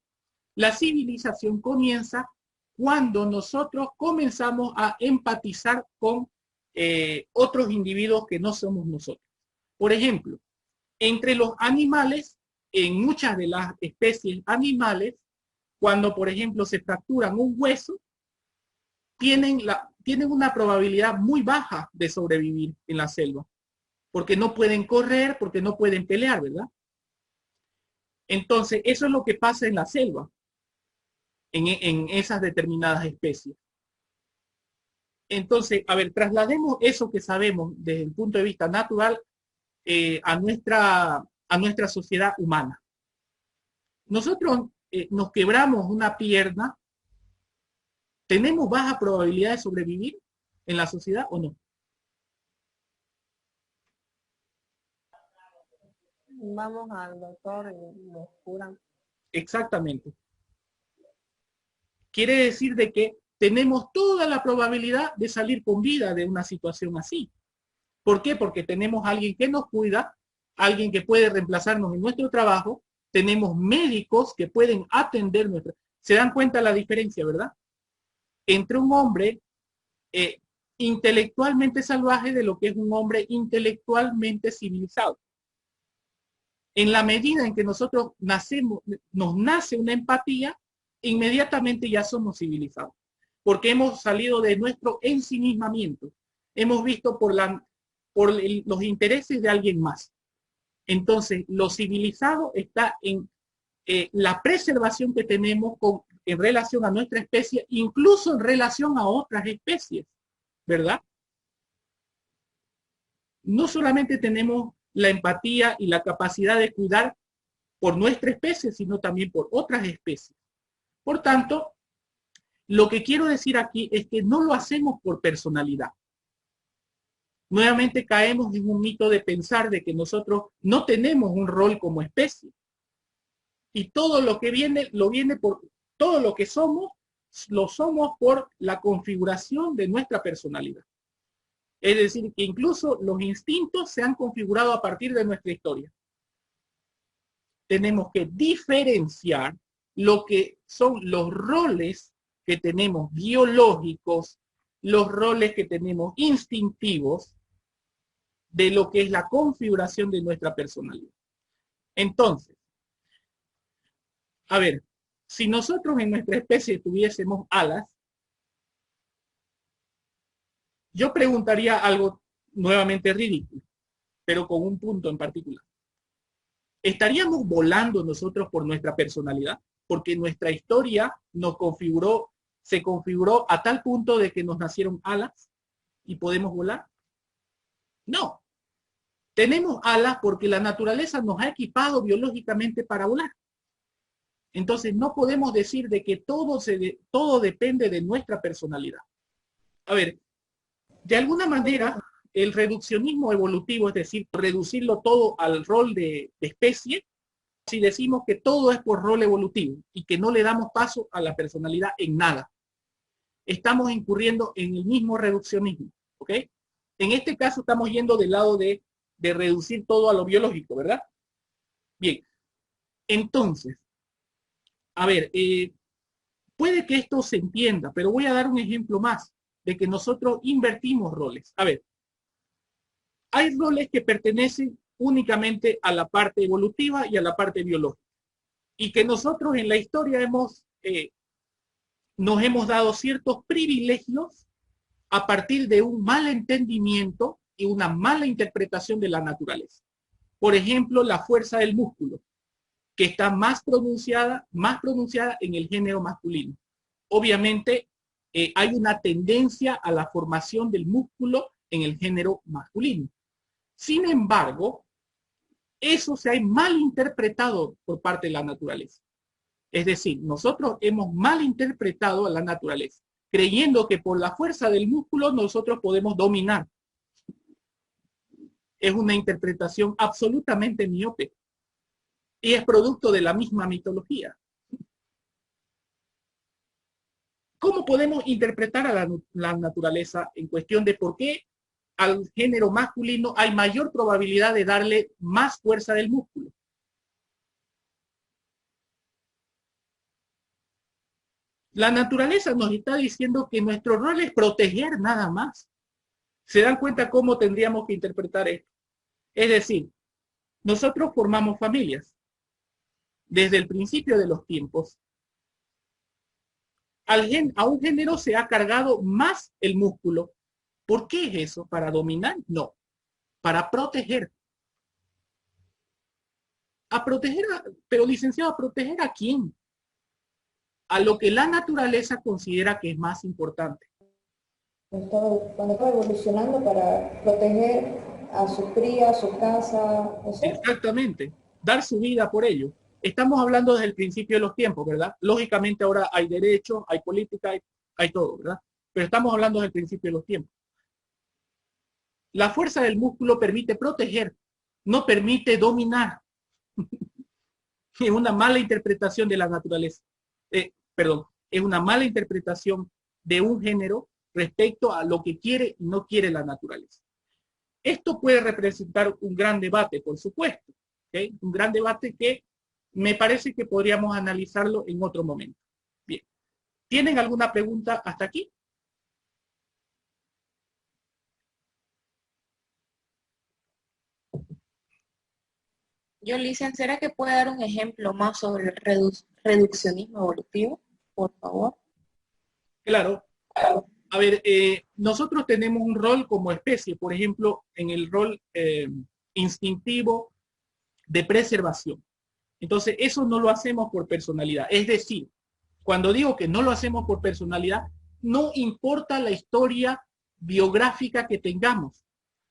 la civilización comienza cuando nosotros comenzamos a empatizar con otros individuos que no somos nosotros. Por ejemplo, entre los animales en muchas de las especies animales, cuando por ejemplo se fracturan un hueso, tienen una probabilidad muy baja de sobrevivir en la selva, porque no pueden correr, porque no pueden pelear, ¿verdad? Entonces, eso es lo que pasa en la selva, en esas determinadas especies. Entonces, a ver, traslademos eso que sabemos desde el punto de vista natural a nuestra sociedad humana. Nosotros nos quebramos una pierna, ¿tenemos baja probabilidad de sobrevivir en la sociedad o no? Vamos al doctor y nos curan. Exactamente. Quiere decir de que tenemos toda la probabilidad de salir con vida de una situación así. ¿Por qué? Porque tenemos a alguien que nos cuida, alguien que puede reemplazarnos en nuestro trabajo, tenemos médicos que pueden atender nuestra... ¿Se dan cuenta la diferencia, verdad? Entre un hombre intelectualmente salvaje de lo que es un hombre intelectualmente civilizado. En la medida en que nosotros nacemos, nos nace una empatía, inmediatamente ya somos civilizados. Porque hemos salido de nuestro ensimismamiento. Hemos visto por los intereses de alguien más. Entonces, lo civilizado está en la preservación que tenemos en relación a nuestra especie, incluso en relación a otras especies, ¿verdad? No solamente tenemos la empatía y la capacidad de cuidar por nuestra especie, sino también por otras especies. Por tanto, lo que quiero decir aquí es que no lo hacemos por personalidad. Nuevamente caemos en un mito de pensar de que nosotros no tenemos un rol como especie. Y todo lo que viene, todo lo que somos, lo somos por la configuración de nuestra personalidad. Es decir, que incluso los instintos se han configurado a partir de nuestra historia. Tenemos que diferenciar lo que son los roles que tenemos biológicos, los roles que tenemos instintivos, de lo que es la configuración de nuestra personalidad. Entonces, a ver, si nosotros en nuestra especie tuviésemos alas, yo preguntaría algo nuevamente ridículo, pero con un punto en particular. ¿Estaríamos volando nosotros por nuestra personalidad? Porque nuestra historia se configuró a tal punto de que nos nacieron alas y podemos volar. No. Tenemos alas porque la naturaleza nos ha equipado biológicamente para volar. Entonces no podemos decir de que todo depende de nuestra personalidad. A ver, de alguna manera el reduccionismo evolutivo, es decir, reducirlo todo al rol de especie, si decimos que todo es por rol evolutivo y que no le damos paso a la personalidad en nada, estamos incurriendo en el mismo reduccionismo, ¿ok? En este caso estamos yendo del lado de reducir todo a lo biológico, ¿verdad? Bien, entonces, a ver, puede que esto se entienda, pero voy a dar un ejemplo más de que nosotros invertimos roles. A ver, hay roles que pertenecen únicamente a la parte evolutiva y a la parte biológica. Y que nosotros en la historia nos hemos dado ciertos privilegios a partir de un mal entendimiento y una mala interpretación de la naturaleza. Por ejemplo, la fuerza del músculo, que está más pronunciada en el género masculino. Obviamente, hay una tendencia a la formación del músculo en el género masculino. Sin embargo, eso se ha mal interpretado por parte de la naturaleza. Es decir, nosotros hemos mal interpretado a la naturaleza, creyendo que por la fuerza del músculo nosotros podemos dominar. Es una interpretación absolutamente miope y es producto de la misma mitología. ¿Cómo podemos interpretar a la naturaleza en cuestión de por qué al género masculino hay mayor probabilidad de darle más fuerza del músculo? La naturaleza nos está diciendo que nuestro rol es proteger nada más. ¿Se dan cuenta cómo tendríamos que interpretar esto? Es decir, nosotros formamos familias. desde el principio de los tiempos, a un género se ha cargado más el músculo. ¿Por qué es eso? ¿Para dominar? No, para proteger. ¿A proteger? Pero licenciado, ¿a proteger a quién? A lo que la naturaleza considera que es más importante. Cuando estaba evolucionando para proteger a su cría, a su casa. ¿Eso? Exactamente, dar su vida por ello. Estamos hablando desde el principio de los tiempos, ¿verdad? Lógicamente ahora hay derechos, hay política, hay todo, ¿verdad? Pero estamos hablando desde el principio de los tiempos. La fuerza del músculo permite proteger, no permite dominar. Es una mala interpretación de la naturaleza. Es una mala interpretación de un género respecto a lo que quiere y no quiere la naturaleza. Esto puede representar un gran debate, por supuesto, ¿okay? Un gran debate que me parece que podríamos analizarlo en otro momento. Bien. ¿Tienen alguna pregunta hasta aquí? Yo, Licen, ¿será que puede dar un ejemplo más sobre el reduccionismo evolutivo, por favor? Claro. A ver, nosotros tenemos un rol como especie, por ejemplo, en el rol instintivo de preservación. Entonces, eso no lo hacemos por personalidad. Es decir, cuando digo que no lo hacemos por personalidad, no importa la historia biográfica que tengamos,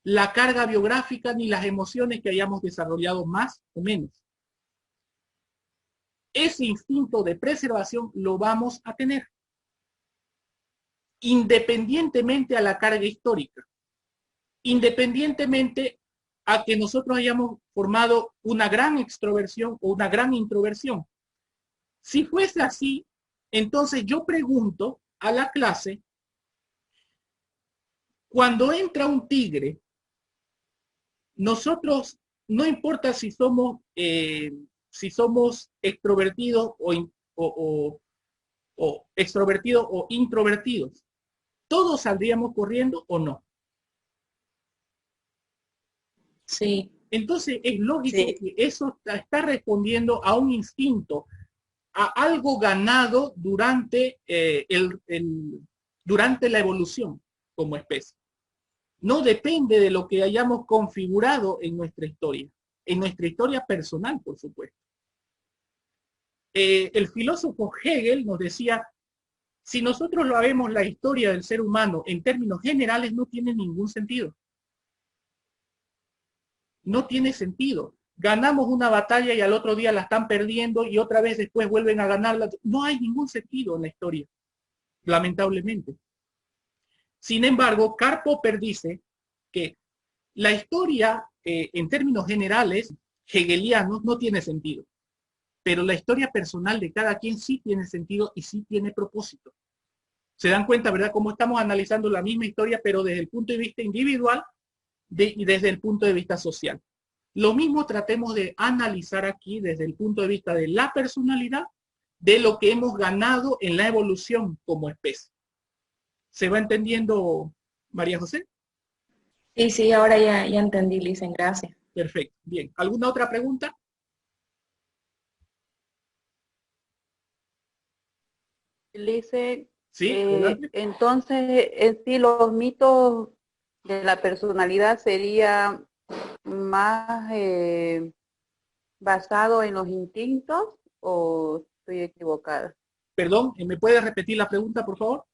la carga biográfica ni las emociones que hayamos desarrollado más o menos. Ese instinto de preservación lo vamos a tener, independientemente a la carga histórica, independientemente a que nosotros hayamos formado una gran extroversión o una gran introversión. Si fuese así, entonces yo pregunto a la clase, cuando entra un tigre, nosotros, no importa si somos extrovertidos o extrovertidos o introvertidos, ¿todos saldríamos corriendo o no? Sí. Entonces es lógico que eso está respondiendo a un instinto, a algo ganado durante, durante la evolución como especie. No depende de lo que hayamos configurado en nuestra historia personal, por supuesto. El filósofo Hegel nos decía, si nosotros lo vemos la historia del ser humano en términos generales, no tiene ningún sentido. No tiene sentido. Ganamos una batalla y al otro día la están perdiendo y otra vez después vuelven a ganarla. No hay ningún sentido en la historia, lamentablemente. Sin embargo, Karl Popper dice que la historia, en términos generales, hegelianos, no tiene sentido. Pero la historia personal de cada quien sí tiene sentido y sí tiene propósito. Se dan cuenta, ¿verdad?, cómo estamos analizando la misma historia, pero desde el punto de vista individual y desde el punto de vista social. Lo mismo tratemos de analizar aquí desde el punto de vista de la personalidad, de lo que hemos ganado en la evolución como especie. ¿Se va entendiendo, María José? Sí, ahora ya entendí, Licen, gracias. Perfecto, bien. ¿Alguna otra pregunta? Licen, Sí, entonces, en sí, los mitos de la personalidad sería más basado en los instintos, ¿o estoy equivocada? Perdón, ¿me puede repetir la pregunta, por favor?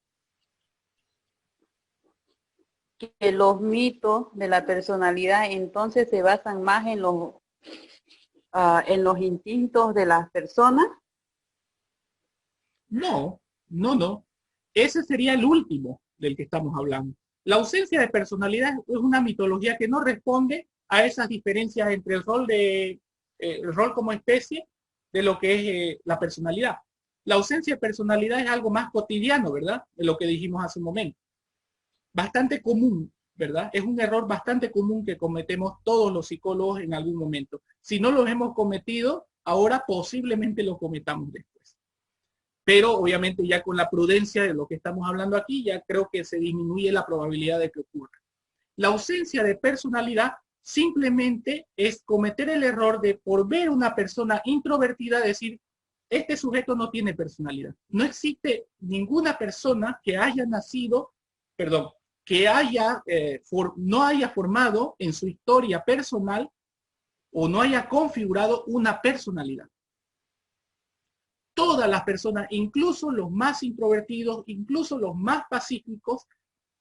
Que los mitos de la personalidad entonces se basan más en los instintos de las personas. No. Ese sería el último del que estamos hablando. La ausencia de personalidad es una mitología que no responde a esas diferencias entre el rol como especie de lo que es la personalidad. La ausencia de personalidad es algo más cotidiano, ¿verdad? De lo que dijimos hace un momento. Bastante común, ¿verdad? Es un error bastante común que cometemos todos los psicólogos en algún momento. Si no los hemos cometido, ahora posiblemente lo cometamos después. Pero obviamente ya con la prudencia de lo que estamos hablando aquí, ya creo que se disminuye la probabilidad de que ocurra. La ausencia de personalidad simplemente es cometer el error de, por ver una persona introvertida, decir, este sujeto no tiene personalidad. No existe ninguna persona que haya nacido, perdón, que no haya formado en su historia personal o no haya configurado una personalidad. Todas las personas, incluso los más introvertidos, incluso los más pacíficos,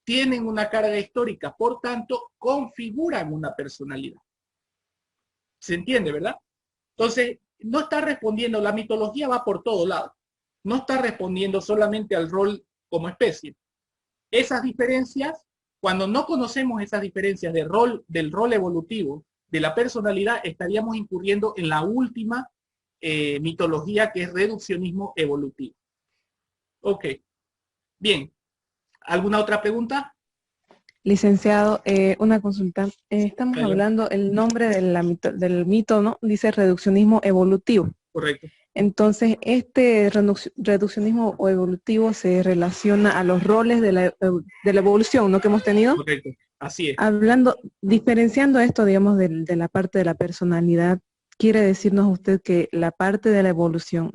tienen una carga histórica, por tanto, configuran una personalidad. ¿Se entiende, verdad? Entonces, no está respondiendo, la mitología va por todo lado. No está respondiendo solamente al rol como especie. Esas diferencias, cuando no conocemos esas diferencias del rol evolutivo, de la personalidad, estaríamos incurriendo en la última mitología, que es reduccionismo evolutivo. Ok. Bien. ¿Alguna otra pregunta? Licenciado, una consulta. Estamos Claro. hablando, el nombre del mito, ¿no? Dice reduccionismo evolutivo. Correcto. Entonces, este reduccionismo o evolutivo se relaciona a los roles de la evolución, ¿no? Que hemos tenido. Correcto. Así es. Diferenciando esto, digamos, de la parte de la personalidad, ¿quiere decirnos usted que la parte de la evolución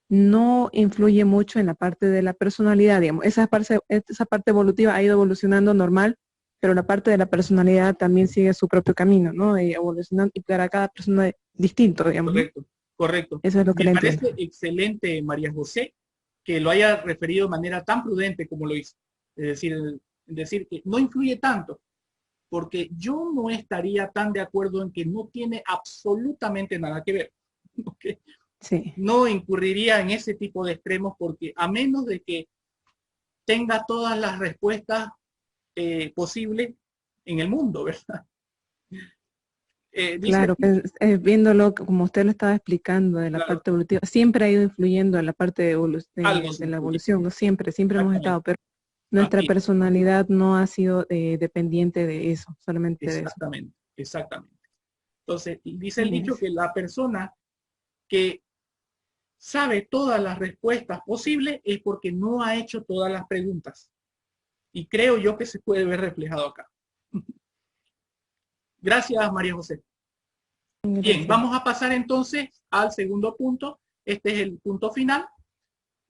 no influye mucho en la parte de la personalidad, digamos? Esa parte evolutiva ha ido evolucionando normal, pero la parte de la personalidad también sigue su propio camino, ¿no? Y evolucionando, y para cada persona es distinto, digamos. Correcto, correcto. Eso es lo que Me le parece entiendo. excelente, María José, que lo haya referido de manera tan prudente como lo hizo. Es decir que no influye tanto, porque yo no estaría tan de acuerdo en que no tiene absolutamente nada que ver. ¿Okay? Sí. No incurriría en ese tipo de extremos, porque a menos de que tenga todas las respuestas posibles en el mundo, ¿verdad? Claro, viéndolo como usted lo estaba explicando de la Claro. parte evolutiva, siempre ha ido influyendo en la parte de la evolución, ¿no? Siempre hemos estado, pero nuestra personalidad no ha sido dependiente de eso, solamente de eso. Exactamente. Entonces, dice el dicho que la persona que sabe todas las respuestas posibles es porque no ha hecho todas las preguntas. Y creo yo que se puede ver reflejado acá. Gracias, María José. Bien, vamos a pasar entonces al segundo punto. Este es el punto final.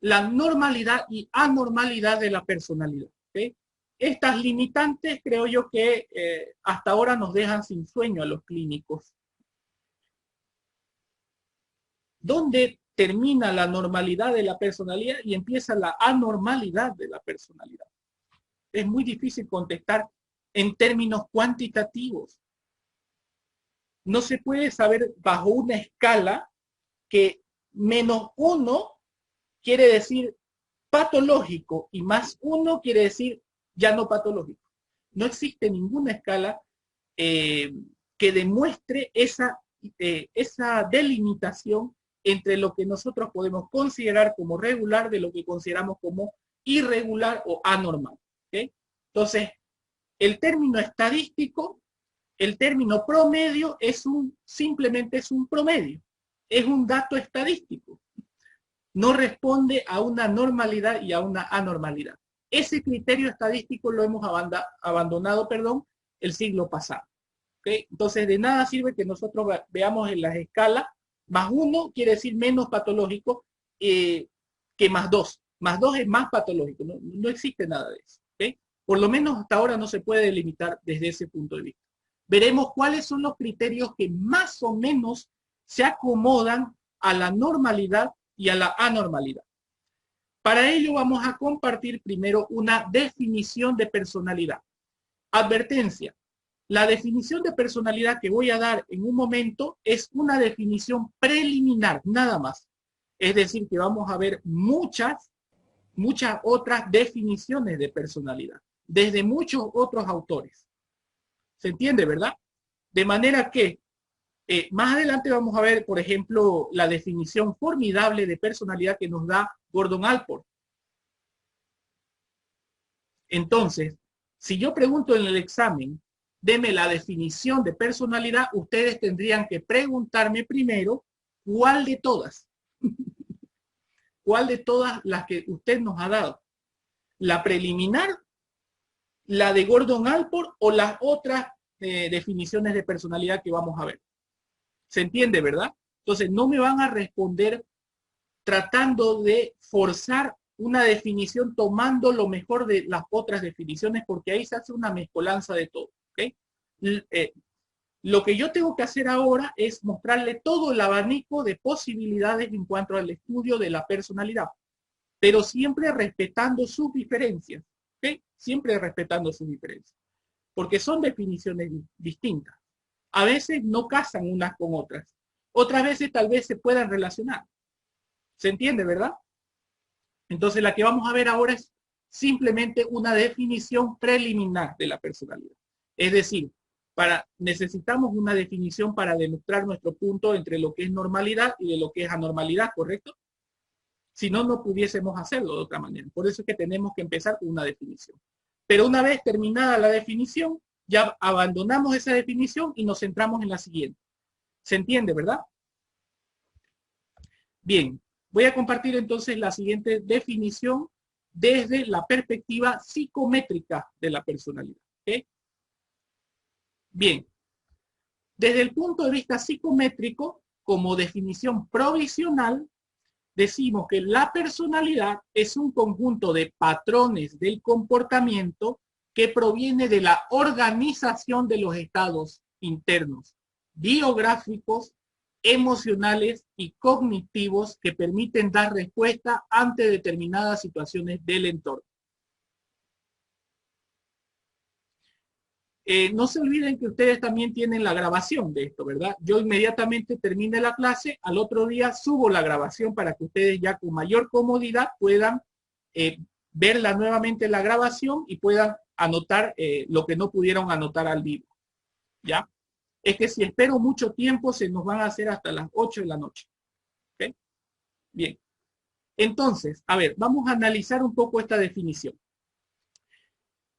La normalidad y anormalidad de la personalidad. ¿Okay? Estas limitantes creo yo que hasta ahora nos dejan sin sueño a los clínicos. ¿Dónde termina la normalidad de la personalidad y empieza la anormalidad de la personalidad? Es muy difícil contestar en términos cuantitativos. No se puede saber bajo una escala que -1 quiere decir patológico y +1 quiere decir ya no patológico. No existe ninguna escala que demuestre esa delimitación entre lo que nosotros podemos considerar como regular de lo que consideramos como irregular o anormal. ¿Okay? Entonces, el término estadístico, el término promedio simplemente es un promedio, es un dato estadístico. No responde a una normalidad y a una anormalidad. Ese criterio estadístico lo hemos abandonado, el siglo pasado. ¿Okay? Entonces, de nada sirve que nosotros veamos en las escalas, +1 quiere decir menos patológico que +2. +2 es más patológico. No existe nada de eso. ¿Okay? Por lo menos hasta ahora no se puede delimitar desde ese punto de vista. Veremos cuáles son los criterios que más o menos se acomodan a la normalidad y a la anormalidad. Para ello vamos a compartir primero una definición de personalidad. Advertencia. La definición de personalidad que voy a dar en un momento es una definición preliminar, nada más. Es decir, que vamos a ver muchas otras definiciones de personalidad, desde muchos otros autores. ¿Se entiende, verdad? De manera que más adelante vamos a ver, por ejemplo, la definición formidable de personalidad que nos da Gordon Allport. Entonces, si yo pregunto en el examen, deme la definición de personalidad, ustedes tendrían que preguntarme primero cuál de todas. ¿Cuál de todas las que usted nos ha dado? ¿La preliminar, la de Gordon Allport o las otras definiciones de personalidad que vamos a ver. ¿Se entiende, verdad? Entonces, no me van a responder tratando de forzar una definición tomando lo mejor de las otras definiciones, porque ahí se hace una mezcolanza de todo. ¿Okay? Lo que yo tengo que hacer ahora es mostrarle todo el abanico de posibilidades en cuanto al estudio de la personalidad, pero siempre respetando sus diferencias. ¿Okay? Siempre respetando sus diferencias, porque son definiciones distintas. A veces no casan unas con otras. Otras veces tal vez se puedan relacionar. ¿Se entiende, verdad? Entonces la que vamos a ver ahora es simplemente una definición preliminar de la personalidad. Es decir, necesitamos una definición para demostrar nuestro punto entre lo que es normalidad y de lo que es anormalidad, ¿correcto? Si no, no pudiésemos hacerlo de otra manera. Por eso es que tenemos que empezar con una definición. Pero una vez terminada la definición, ya abandonamos esa definición y nos centramos en la siguiente. ¿Se entiende, verdad? Bien, voy a compartir entonces la siguiente definición desde la perspectiva psicométrica de la personalidad. ¿Okay? Bien, desde el punto de vista psicométrico, como definición provisional, decimos que la personalidad es un conjunto de patrones del comportamiento que proviene de la organización de los estados internos, biográficos, emocionales y cognitivos que permiten dar respuesta ante determinadas situaciones del entorno. No se olviden que ustedes también tienen la grabación de esto, ¿verdad? Yo inmediatamente termine la clase, al otro día subo la grabación para que ustedes ya con mayor comodidad puedan verla nuevamente la grabación y puedan anotar lo que no pudieron anotar al vivo. ¿Ya? Es que si espero mucho tiempo se nos van a hacer hasta las 8 de la noche. ¿Ok? Bien. Entonces, a ver, vamos a analizar un poco esta definición.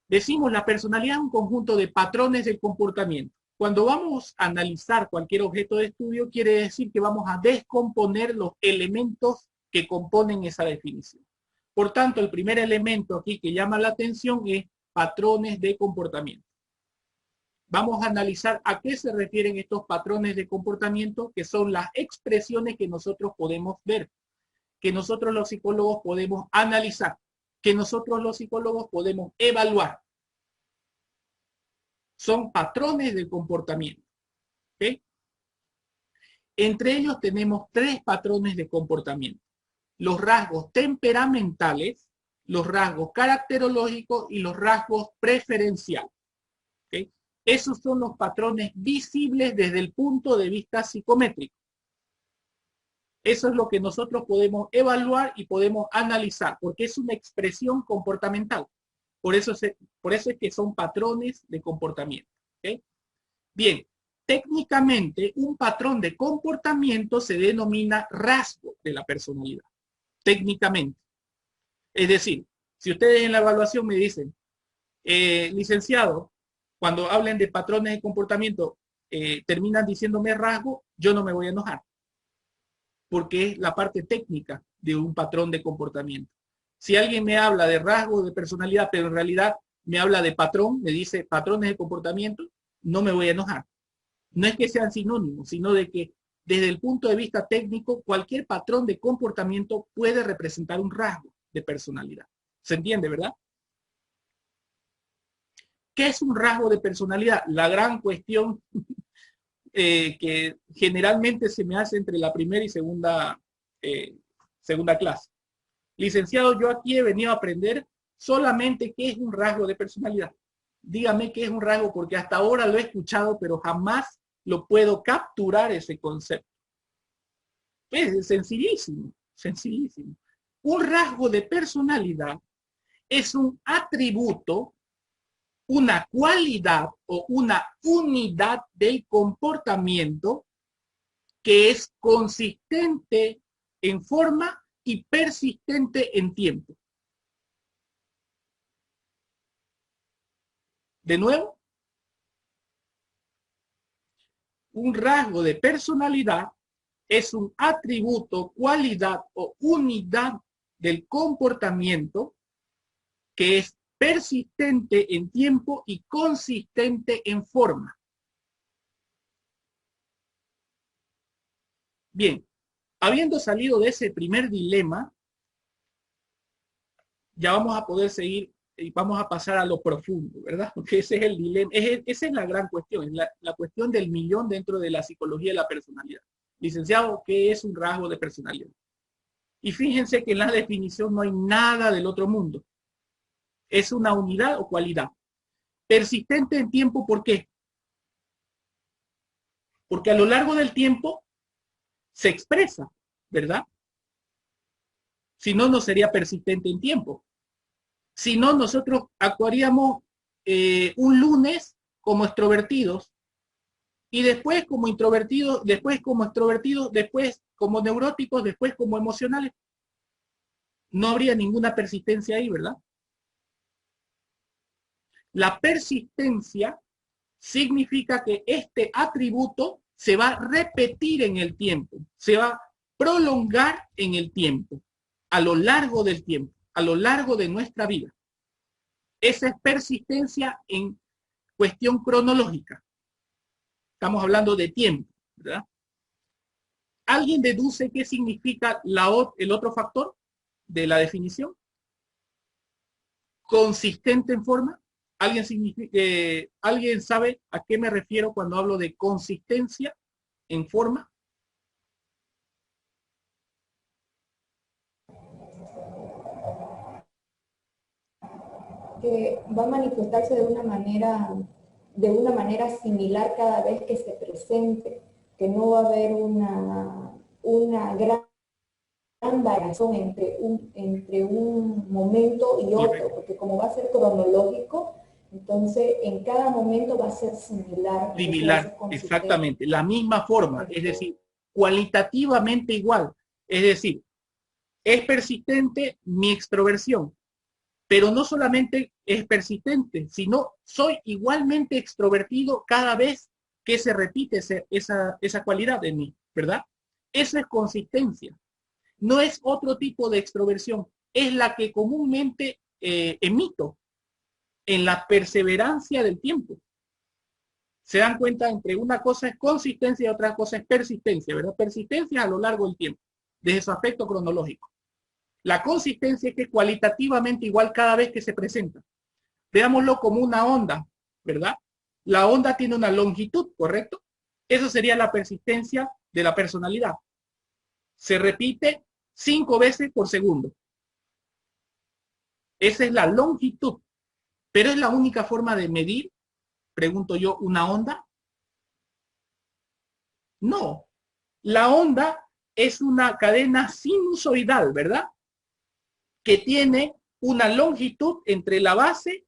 Decimos, la personalidad es un conjunto de patrones del comportamiento. Cuando vamos a analizar cualquier objeto de estudio, quiere decir que vamos a descomponer los elementos que componen esa definición. Por tanto, el primer elemento aquí que llama la atención es patrones de comportamiento. Vamos a analizar a qué se refieren estos patrones de comportamiento, que son las expresiones que nosotros podemos ver, que nosotros los psicólogos podemos analizar, que nosotros los psicólogos podemos evaluar. Son patrones de comportamiento. ¿Okay? Entre ellos tenemos 3 patrones de comportamiento. Los rasgos temperamentales, los rasgos caracterológicos y los rasgos preferenciales. ¿Okay? Esos son los patrones visibles desde el punto de vista psicométrico. Eso es lo que nosotros podemos evaluar y podemos analizar, porque es una expresión comportamental. Por eso es que son patrones de comportamiento. ¿Okay? Bien, técnicamente un patrón de comportamiento se denomina rasgo de la personalidad. Técnicamente. Es decir, si ustedes en la evaluación me dicen, licenciado, cuando hablen de patrones de comportamiento, terminan diciéndome rasgo, yo no me voy a enojar. Porque es la parte técnica de un patrón de comportamiento. Si alguien me habla de rasgos de personalidad, pero en realidad me habla de patrón, me dice patrones de comportamiento, no me voy a enojar. No es que sean sinónimos, sino de que desde el punto de vista técnico, cualquier patrón de comportamiento puede representar un rasgo de personalidad. ¿Se entiende, verdad? ¿Qué es un rasgo de personalidad? La gran cuestión que generalmente se me hace entre la primera y segunda clase. Licenciado, yo aquí he venido a aprender solamente qué es un rasgo de personalidad. Dígame qué es un rasgo, porque hasta ahora lo he escuchado, pero jamás lo puedo capturar ese concepto. Es sencillísimo, sencillísimo. Un rasgo de personalidad es un atributo, una cualidad o una unidad del comportamiento que es consistente en forma y persistente en tiempo. De nuevo, un rasgo de personalidad es un atributo, cualidad o unidad del comportamiento que es persistente en tiempo y consistente en forma. Bien, habiendo salido de ese primer dilema, ya vamos a poder seguir y vamos a pasar a lo profundo, ¿verdad? Porque ese es el dilema, esa es la gran cuestión, es la cuestión del millón dentro de la psicología de la personalidad. Licenciado, ¿qué es un rasgo de personalidad? Y fíjense que en la definición no hay nada del otro mundo. Es una unidad o cualidad. Persistente en tiempo, ¿por qué? Porque a lo largo del tiempo se expresa, ¿verdad? Si no, no sería persistente en tiempo. Si no, nosotros actuaríamos un lunes como extrovertidos y después como introvertidos, después como extrovertidos, después como neuróticos, después como emocionales. No habría ninguna persistencia ahí, ¿verdad? La persistencia significa que este atributo se va a repetir en el tiempo, se va a prolongar en el tiempo, a lo largo del tiempo, a lo largo de nuestra vida. Esa es persistencia en cuestión cronológica. Estamos hablando de tiempo, ¿verdad? ¿Alguien deduce qué significa el otro factor de la definición? Consistente en forma. ¿Alguien sabe a qué me refiero cuando hablo de consistencia en forma? Que va a manifestarse de una manera similar cada vez que se presente, que no va a haber una gran variación entre un momento y otro, porque como va a ser cronológico, entonces en cada momento va a ser similar. Similar, exactamente, la misma forma, es decir, cualitativamente igual. Es decir, es persistente mi extroversión, pero no solamente es persistente, sino soy igualmente extrovertido cada vez que se repite esa cualidad de mí, ¿verdad? Eso es consistencia. No es otro tipo de extroversión, es la que comúnmente emito en la perseverancia del tiempo. Se dan cuenta entre una cosa es consistencia y otra cosa es persistencia, ¿verdad? Persistencia a lo largo del tiempo, desde su aspecto cronológico. La consistencia es que cualitativamente igual cada vez que se presenta. Veámoslo como una onda, ¿verdad? La onda tiene una longitud, ¿correcto? Eso sería la persistencia de la personalidad. Se repite 5 veces por segundo. Esa es la longitud. Pero es la única forma de medir, pregunto yo, una onda. No. La onda es una cadena sinusoidal, ¿verdad? Que tiene una longitud entre la base,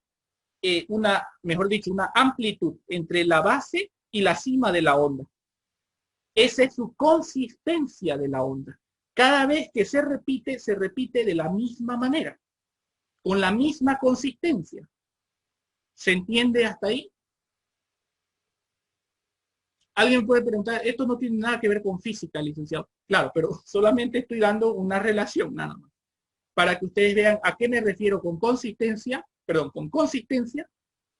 mejor dicho, una amplitud entre la base y la cima de la onda. Esa es su consistencia de la onda. Cada vez que se repite de la misma manera, con la misma consistencia. ¿Se entiende hasta ahí? Alguien puede preguntar, esto no tiene nada que ver con física, licenciado. Claro, pero solamente estoy dando una relación, nada más. Para que ustedes vean a qué me refiero con consistencia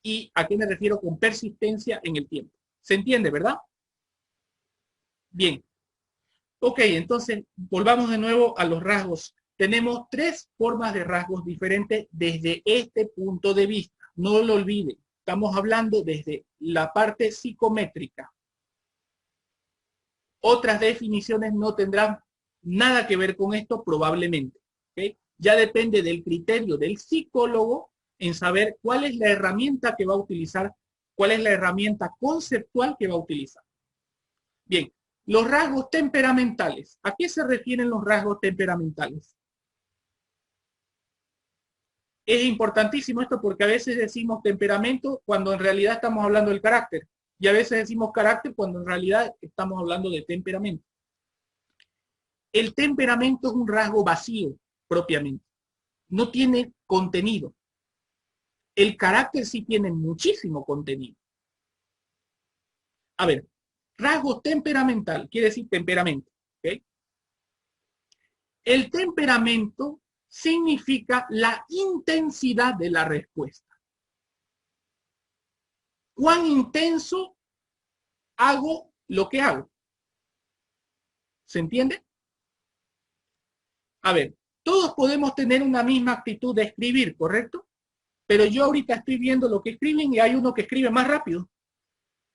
y a qué me refiero con persistencia en el tiempo. ¿Se entiende, verdad? Bien. Ok, entonces volvamos de nuevo a los rasgos. Tenemos 3 formas de rasgos diferentes desde este punto de vista. No lo olviden. Estamos hablando desde la parte psicométrica. Otras definiciones no tendrán nada que ver con esto probablemente. ¿Okay? Ya depende del criterio del psicólogo en saber cuál es la herramienta que va a utilizar, cuál es la herramienta conceptual que va a utilizar. Bien, los rasgos temperamentales. ¿A qué se refieren los rasgos temperamentales? Es importantísimo esto porque a veces decimos temperamento cuando en realidad estamos hablando del carácter. Y a veces decimos carácter cuando en realidad estamos hablando de temperamento. El temperamento es un rasgo vacío propiamente. No tiene contenido. El carácter sí tiene muchísimo contenido. A ver, rasgo temperamental quiere decir temperamento. ¿Okay? El temperamento significa la intensidad de la respuesta. ¿Cuán intenso hago lo que hago? ¿Se entiende? A ver, todos podemos tener una misma actitud de escribir, ¿correcto? Pero yo ahorita estoy viendo lo que escriben y hay uno que escribe más rápido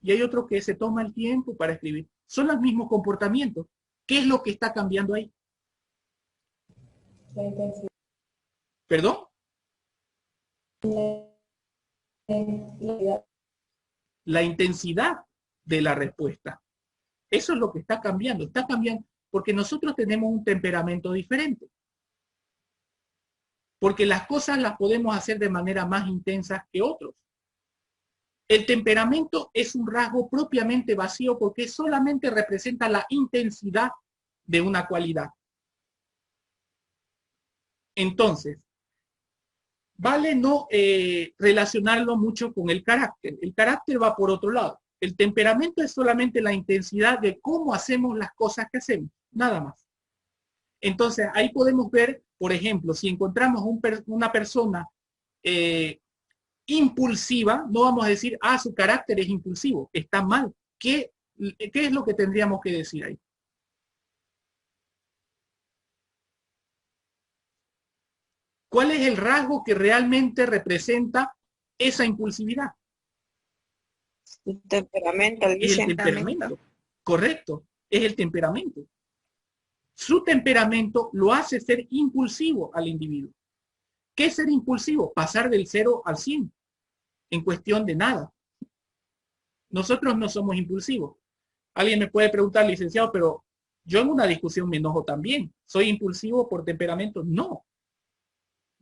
y hay otro que se toma el tiempo para escribir. Son los mismos comportamientos. ¿Qué es lo que está cambiando ahí? La intensidad. ¿Perdón? La intensidad de la respuesta. Eso es lo que está cambiando. Está cambiando porque nosotros tenemos un temperamento diferente. Porque las cosas las podemos hacer de manera más intensa que otros. El temperamento es un rasgo propiamente vacío porque solamente representa la intensidad de una cualidad. Entonces, vale no relacionarlo mucho con el carácter. El carácter va por otro lado. El temperamento es solamente la intensidad de cómo hacemos las cosas que hacemos, nada más. Entonces, ahí podemos ver, por ejemplo, si encontramos una persona impulsiva, no vamos a decir, ah, su carácter es impulsivo, está mal. ¿Qué es lo que tendríamos que decir ahí? ¿Cuál es el rasgo que realmente representa esa impulsividad? El temperamento, Es el temperamento. Correcto, es el temperamento. Su temperamento lo hace ser impulsivo al individuo. ¿Qué es ser impulsivo? Pasar del 0 al 100 en cuestión de nada. Nosotros no somos impulsivos. Alguien me puede preguntar, licenciado, pero yo en una discusión me enojo también. ¿Soy impulsivo por temperamento? No.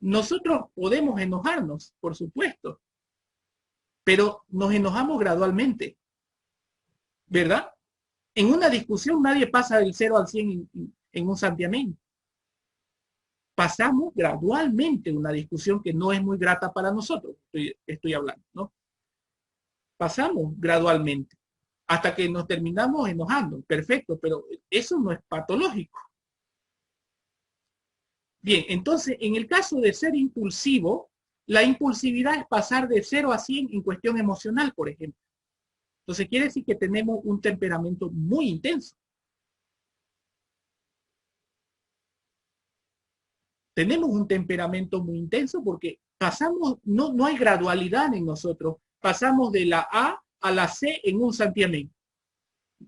Nosotros podemos enojarnos, por supuesto, pero nos enojamos gradualmente, ¿verdad? En una discusión nadie pasa del 0 al 100 en un santiamén. Pasamos gradualmente una discusión que no es muy grata para nosotros, estoy hablando, ¿no? Pasamos gradualmente hasta que nos terminamos enojando, perfecto, pero eso no es patológico. Bien, entonces, en el caso de ser impulsivo, la impulsividad es pasar de 0 a 100 en cuestión emocional, por ejemplo. Entonces, quiere decir que tenemos un temperamento muy intenso. Tenemos un temperamento muy intenso porque pasamos, no hay gradualidad en nosotros. Pasamos de la A a la C en un santiamén.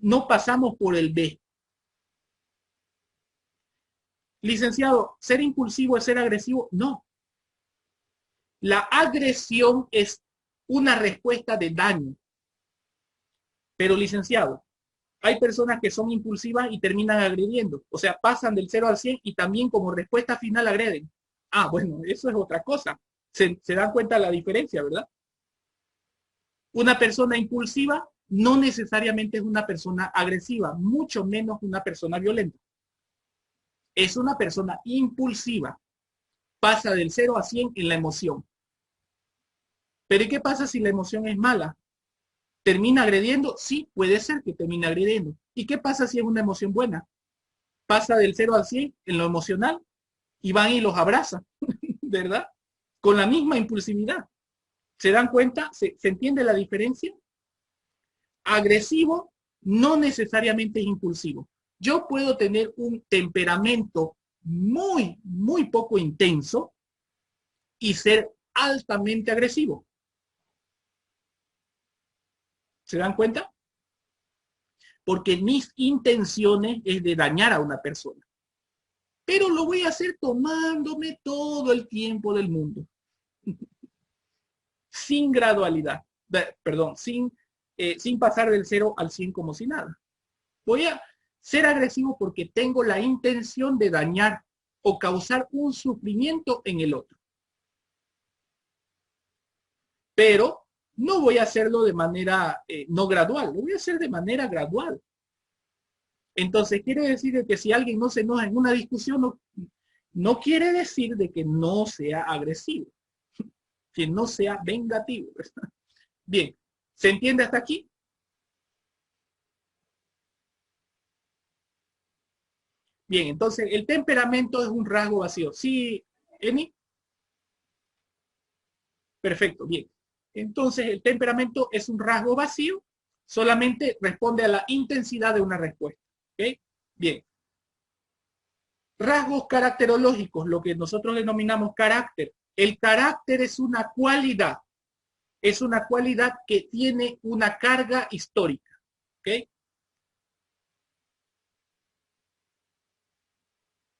No pasamos por el B. Licenciado, ¿ser impulsivo es ser agresivo? No. La agresión es una respuesta de daño. Pero, licenciado, hay personas que son impulsivas y terminan agrediendo. O sea, pasan del 0 al 100 y también como respuesta final agreden. Ah, bueno, eso es otra cosa. Se dan cuenta de la diferencia, ¿verdad? Una persona impulsiva no necesariamente es una persona agresiva, mucho menos una persona violenta. Es una persona impulsiva. Pasa del 0 a 100 en la emoción. Pero ¿y qué pasa si la emoción es mala? ¿Termina agrediendo? Sí, puede ser que termine agrediendo. ¿Y qué pasa si es una emoción buena? Pasa del 0 al 100 en lo emocional y van y los abraza, ¿verdad? Con la misma impulsividad. ¿Se dan cuenta? ¿Se entiende la diferencia? Agresivo no necesariamente es impulsivo. Yo puedo tener un temperamento muy, muy poco intenso y ser altamente agresivo. ¿Se dan cuenta? Porque mis intenciones es de dañar a una persona. Pero lo voy a hacer tomándome todo el tiempo del mundo. Sin gradualidad. Perdón, sin pasar del 0 al 100 como si nada. Voy a ser agresivo porque tengo la intención de dañar o causar un sufrimiento en el otro. Pero no voy a hacerlo de manera no gradual, lo voy a hacer de manera gradual. Entonces, quiere decir que si alguien no se enoja en una discusión, no quiere decir de que no sea agresivo, que no sea vengativo. Bien, ¿se entiende hasta aquí? Bien, entonces el temperamento es un rasgo vacío. Sí, ¿Eni? Perfecto, bien. Entonces, el temperamento es un rasgo vacío, solamente responde a la intensidad de una respuesta. ¿Ok? Bien. Rasgos caracterológicos, lo que nosotros denominamos carácter. El carácter es una cualidad que tiene una carga histórica. ¿Ok?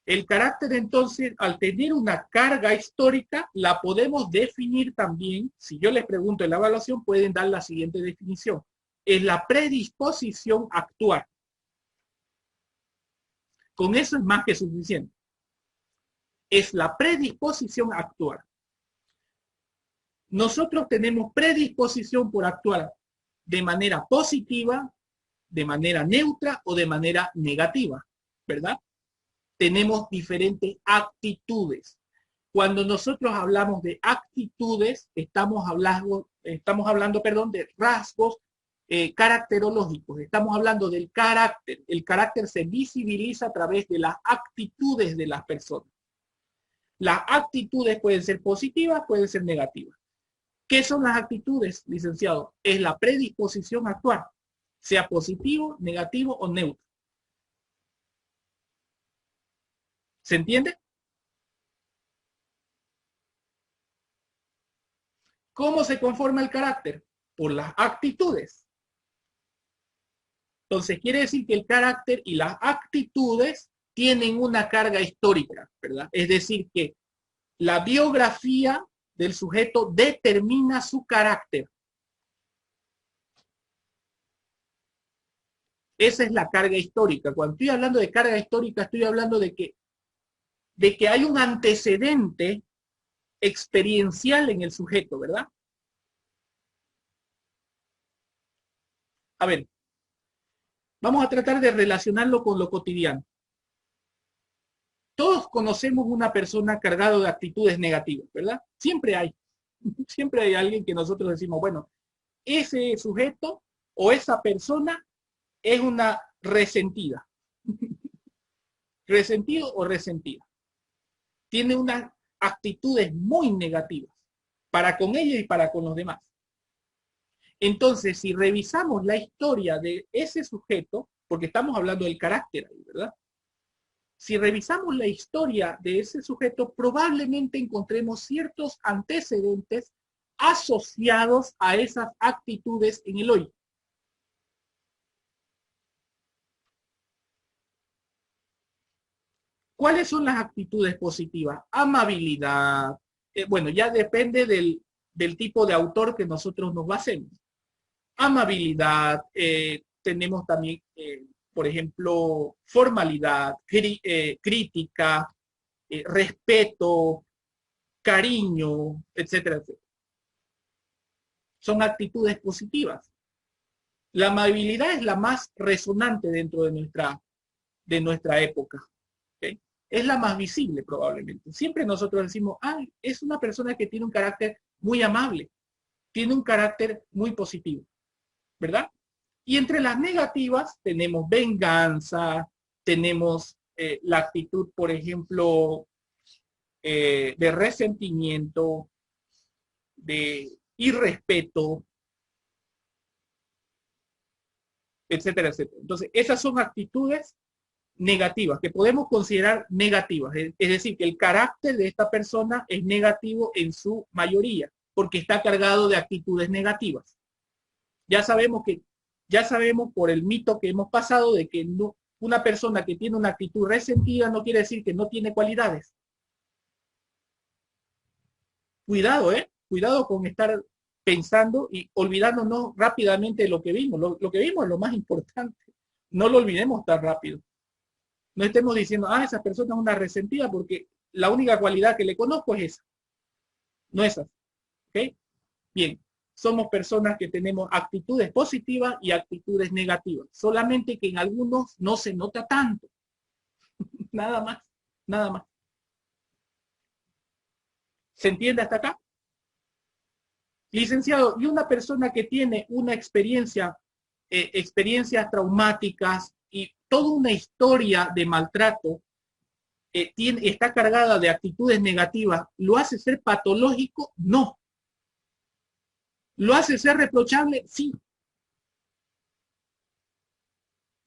El carácter, entonces, al tener una carga histórica, la podemos definir también, si yo les pregunto en la evaluación, pueden dar la siguiente definición. Es la predisposición a actuar. Con eso es más que suficiente. Es la predisposición a actuar. Nosotros tenemos predisposición por actuar de manera positiva, de manera neutra o de manera negativa, ¿verdad? Tenemos diferentes actitudes. Cuando nosotros hablamos de actitudes, estamos hablando, de rasgos caracterológicos. Estamos hablando del carácter. El carácter se visibiliza a través de las actitudes de las personas. Las actitudes pueden ser positivas, pueden ser negativas. ¿Qué son las actitudes, licenciado? Es la predisposición a actuar, sea positivo, negativo o neutro. ¿Se entiende? ¿Cómo se conforma el carácter? Por las actitudes. Entonces quiere decir que el carácter y las actitudes tienen una carga histórica, ¿verdad? Es decir, que la biografía del sujeto determina su carácter. Esa es la carga histórica. Cuando estoy hablando de carga histórica, estoy hablando de que hay un antecedente experiencial en el sujeto, ¿verdad? A ver, vamos a tratar de relacionarlo con lo cotidiano. Todos conocemos una persona cargada de actitudes negativas, ¿verdad? Siempre hay alguien que nosotros decimos, bueno, ese sujeto o esa persona es una resentida. Resentido o resentida. Tiene unas actitudes muy negativas para con ella y para con los demás. Entonces, si revisamos la historia de ese sujeto, porque estamos hablando del carácter ahí, ¿verdad? Si revisamos la historia de ese sujeto, probablemente encontremos ciertos antecedentes asociados a esas actitudes en el hoy. ¿Cuáles son las actitudes positivas? Amabilidad. Bueno, ya depende del tipo de autor que nosotros nos basemos. Amabilidad. Tenemos también, por ejemplo, formalidad, crítica, respeto, cariño, etcétera, etcétera. Son actitudes positivas. La amabilidad es la más resonante dentro de nuestra época. ¿Okay? Es la más visible probablemente. Siempre nosotros decimos, es una persona que tiene un carácter muy amable, tiene un carácter muy positivo, ¿verdad? Y entre las negativas tenemos venganza, tenemos la actitud, por ejemplo, de resentimiento, de irrespeto, etcétera, etcétera. Entonces, esas son actitudes negativas, que podemos considerar negativas. Es decir, que el carácter de esta persona es negativo en su mayoría, porque está cargado de actitudes negativas. Ya sabemos por el mito que hemos pasado de que una persona que tiene una actitud resentida no quiere decir que no tiene cualidades. Cuidado, cuidado con estar pensando y olvidándonos rápidamente de lo que vimos. Lo que vimos es lo más importante. No lo olvidemos tan rápido. No estemos diciendo, esa persona es una resentida porque la única cualidad que le conozco es esa. No es esa. ¿Ok? Bien. Somos personas que tenemos actitudes positivas y actitudes negativas. Solamente que en algunos no se nota tanto. Nada más. Nada más. ¿Se entiende hasta acá? Licenciado, y una persona que tiene una experiencias traumáticas y toda una historia de maltrato, está cargada de actitudes negativas, ¿lo hace ser patológico? No. ¿Lo hace ser reprochable? Sí.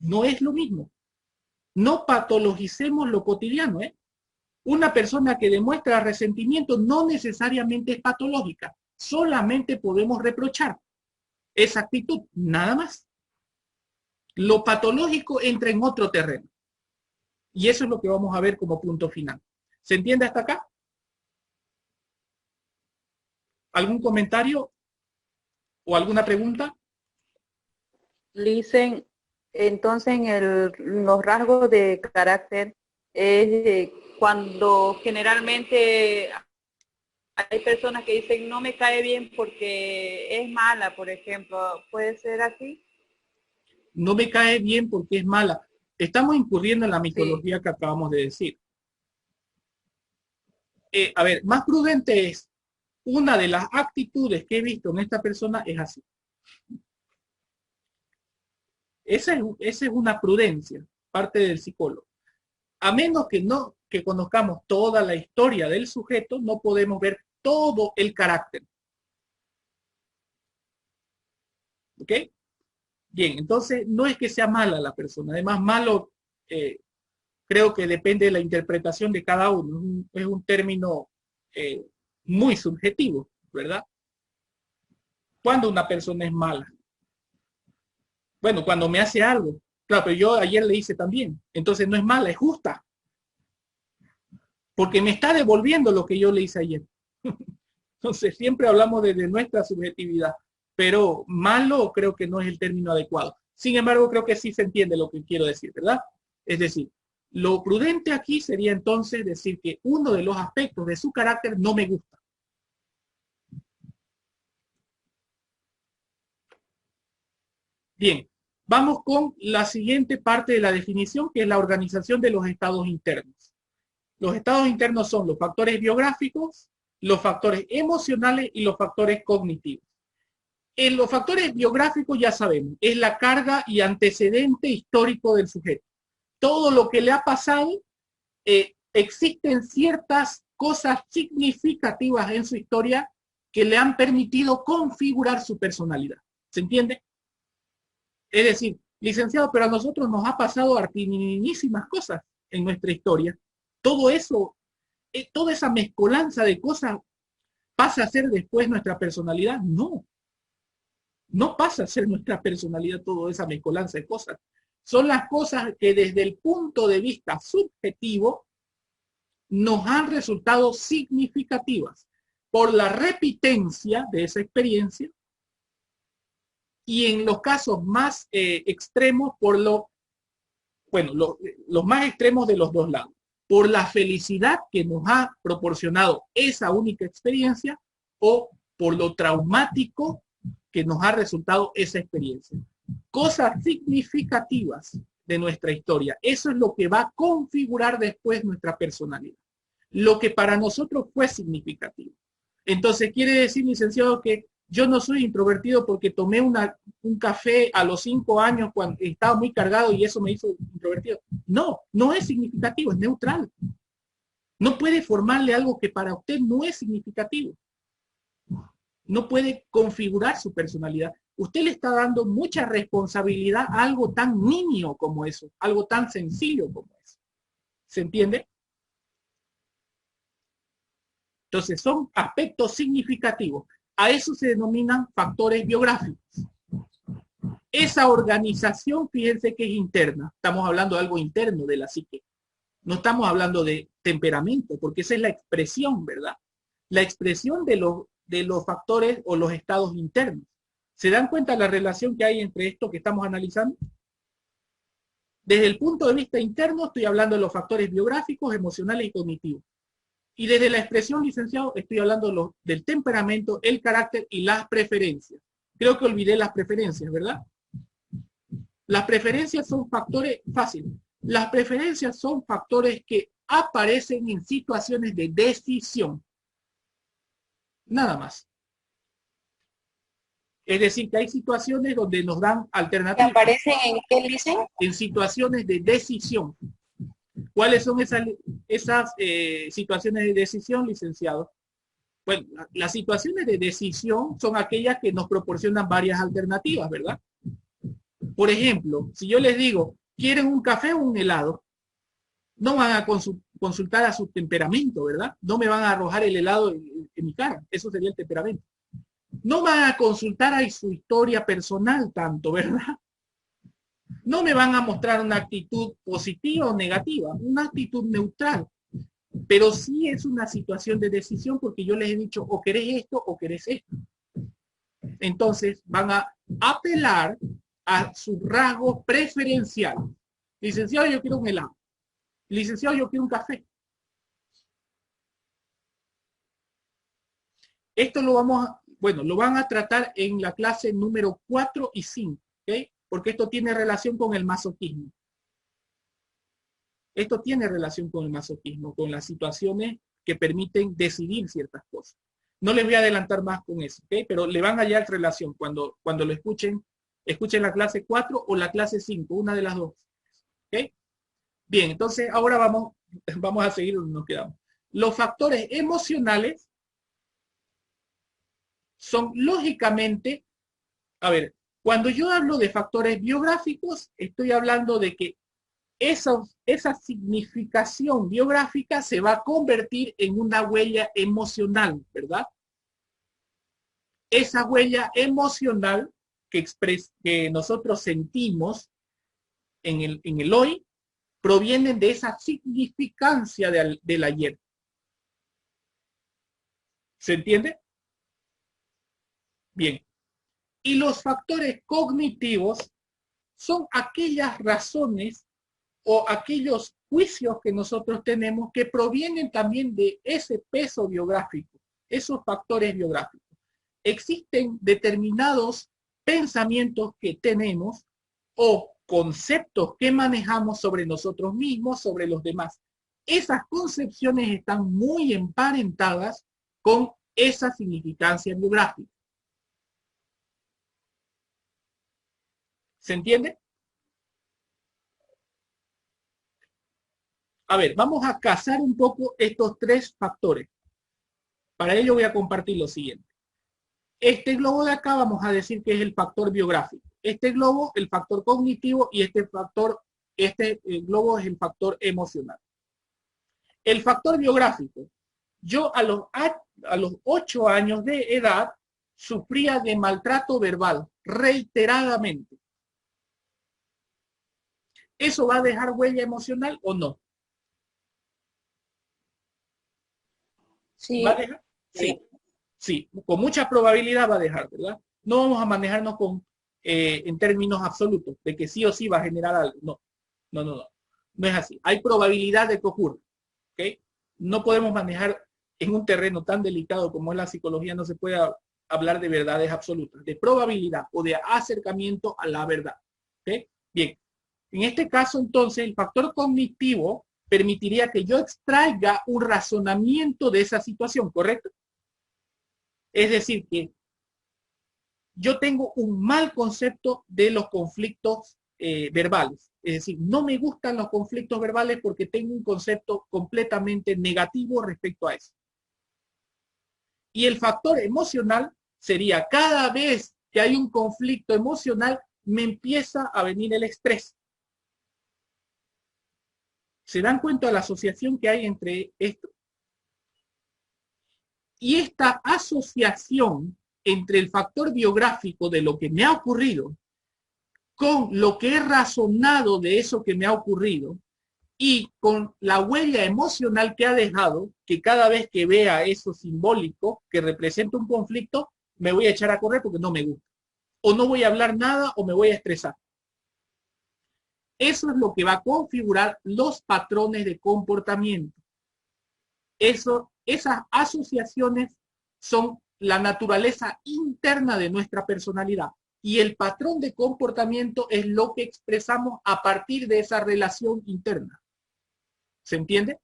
No es lo mismo. No patologicemos lo cotidiano, ¿eh? Una persona que demuestra resentimiento no necesariamente es patológica. Solamente podemos reprochar esa actitud, nada más. Lo patológico entra en otro terreno. Y eso es lo que vamos a ver como punto final. ¿Se entiende hasta acá? ¿Algún comentario o alguna pregunta? Dicen, entonces los rasgos de carácter es cuando generalmente hay personas que dicen no me cae bien porque es mala, por ejemplo. ¿Puede ser así? No me cae bien porque es mala. Estamos incurriendo en la mitología Sí. que acabamos de decir. A ver, más prudente es, una de las actitudes que he visto en esta persona es así. Esa es una prudencia, parte del psicólogo. A menos que conozcamos toda la historia del sujeto, no podemos ver todo el carácter. ¿Ok? Bien, entonces no es que sea mala la persona. Además, malo creo que depende de la interpretación de cada uno. Es un término muy subjetivo, ¿verdad? ¿Cuándo una persona es mala? Bueno, cuando me hace algo. Claro, pero yo ayer le hice también. Entonces no es mala, es justa. Porque me está devolviendo lo que yo le hice ayer. Entonces siempre hablamos desde nuestra subjetividad. Pero malo creo que no es el término adecuado. Sin embargo, creo que sí se entiende lo que quiero decir, ¿verdad? Es decir, lo prudente aquí sería entonces decir que uno de los aspectos de su carácter no me gusta. Bien, vamos con la siguiente parte de la definición, que es la organización de los estados internos. Los estados internos son los factores biográficos, los factores emocionales y los factores cognitivos. En los factores biográficos ya sabemos, es la carga y antecedente histórico del sujeto. Todo lo que le ha pasado, existen ciertas cosas significativas en su historia que le han permitido configurar su personalidad. ¿Se entiende? Es decir, licenciado, pero a nosotros nos ha pasado artinísimas cosas en nuestra historia. Todo eso, toda esa mezcolanza de cosas pasa a ser después nuestra personalidad. No, no pasa a ser nuestra personalidad toda esa mezcolanza de cosas. Son las cosas que desde el punto de vista subjetivo nos han resultado significativas por la repitencia de esa experiencia y en los casos más extremos por los más extremos de los dos lados, por la felicidad que nos ha proporcionado esa única experiencia o por lo traumático que nos ha resultado esa experiencia. Cosas significativas de nuestra historia. Eso es lo que va a configurar después nuestra personalidad. Lo que para nosotros fue significativo. Entonces quiere decir, licenciado, que yo no soy introvertido porque tomé un café a los 5 años cuando estaba muy cargado y eso me hizo introvertido. No, no es significativo, es neutral. No puede formarle algo que para usted no es significativo. No puede configurar su personalidad. Usted le está dando mucha responsabilidad a algo tan nimio como eso, algo tan sencillo como eso. ¿Se entiende? Entonces son aspectos significativos. A eso se denominan factores biográficos. Esa organización, fíjense que es interna. Estamos hablando de algo interno de la psique. No estamos hablando de temperamento, porque esa es la expresión, ¿verdad? La expresión de los factores o los estados internos. ¿Se dan cuenta la relación que hay entre esto que estamos analizando? Desde el punto de vista interno estoy hablando de los factores biográficos, emocionales y cognitivos. Y desde la expresión, licenciado, estoy hablando del temperamento, el carácter y las preferencias. Creo que olvidé las preferencias, ¿verdad? Las preferencias son factores fáciles. Las preferencias son factores que aparecen en situaciones de decisión. Nada más. Es decir, que hay situaciones donde nos dan alternativas. ¿Aparecen en qué dicen? En situaciones de decisión. ¿Cuáles son esas situaciones de decisión, licenciado? Bueno, las situaciones de decisión son aquellas que nos proporcionan varias alternativas, ¿verdad? Por ejemplo, si yo les digo, ¿quieren un café o un helado? No van a consultar a su temperamento, ¿verdad? No me van a arrojar el helado en mi cara. Eso sería el temperamento. No van a consultar a su historia personal tanto, ¿verdad? No me van a mostrar una actitud positiva o negativa, una actitud neutral. Pero sí es una situación de decisión porque yo les he dicho, o querés esto o querés esto. Entonces van a apelar a sus rasgos preferenciales. Licenciado, yo quiero un helado. Licenciado, yo quiero un café. Esto lo lo van a tratar en la clase número 4 y 5, ¿ok? Porque esto tiene relación con el masoquismo. Esto tiene relación con el masoquismo, con las situaciones que permiten decidir ciertas cosas. No les voy a adelantar más con eso, ¿ok? Pero le van a hallar relación cuando lo escuchen la clase 4 o la clase 5, una de las dos. ¿Ok? Bien, entonces ahora vamos a seguir donde nos quedamos. Los factores emocionales son lógicamente, a ver, cuando yo hablo de factores biográficos, estoy hablando de que esa significación biográfica se va a convertir en una huella emocional, ¿verdad? Esa huella emocional que nosotros sentimos en el hoy provienen de esa significancia del ayer. ¿Se entiende? Bien. Y los factores cognitivos son aquellas razones o aquellos juicios que nosotros tenemos que provienen también de ese peso biográfico, esos factores biográficos. Existen determinados pensamientos que tenemos o conceptos que manejamos sobre nosotros mismos, sobre los demás. Esas concepciones están muy emparentadas con esa significancia biográfica. ¿Se entiende? A ver, vamos a casar un poco estos tres factores. Para ello voy a compartir lo siguiente. Este globo de acá vamos a decir que es el factor biográfico. Este globo, el factor cognitivo, y este globo es el factor emocional. El factor biográfico. Yo a los 8 años de edad sufría de maltrato verbal reiteradamente. ¿Eso va a dejar huella emocional o no? Sí. ¿Va a dejar? Sí. Sí, con mucha probabilidad va a dejar, ¿verdad? No vamos a manejarnos en términos absolutos, de que sí o sí va a generar algo. No, no, no, no. No es así. Hay probabilidad de que ocurra, ¿ok? No podemos manejar en un terreno tan delicado como es la psicología, no se puede hablar de verdades absolutas, de probabilidad o de acercamiento a la verdad, ¿ok? Bien, en este caso entonces el factor cognitivo permitiría que yo extraiga un razonamiento de esa situación, ¿correcto? Es decir, que yo tengo un mal concepto de los conflictos verbales. Es decir, no me gustan los conflictos verbales porque tengo un concepto completamente negativo respecto a eso. Y el factor emocional sería cada vez que hay un conflicto emocional, me empieza a venir el estrés. ¿Se dan cuenta de la asociación que hay entre esto? Y esta asociación entre el factor biográfico de lo que me ha ocurrido con lo que he razonado de eso que me ha ocurrido y con la huella emocional que ha dejado, que cada vez que vea eso simbólico que representa un conflicto, me voy a echar a correr porque no me gusta. O no voy a hablar nada o me voy a estresar. Eso es lo que va a configurar los patrones de comportamiento. Esas asociaciones son la naturaleza interna de nuestra personalidad y el patrón de comportamiento es lo que expresamos a partir de esa relación interna. ¿Se entiende?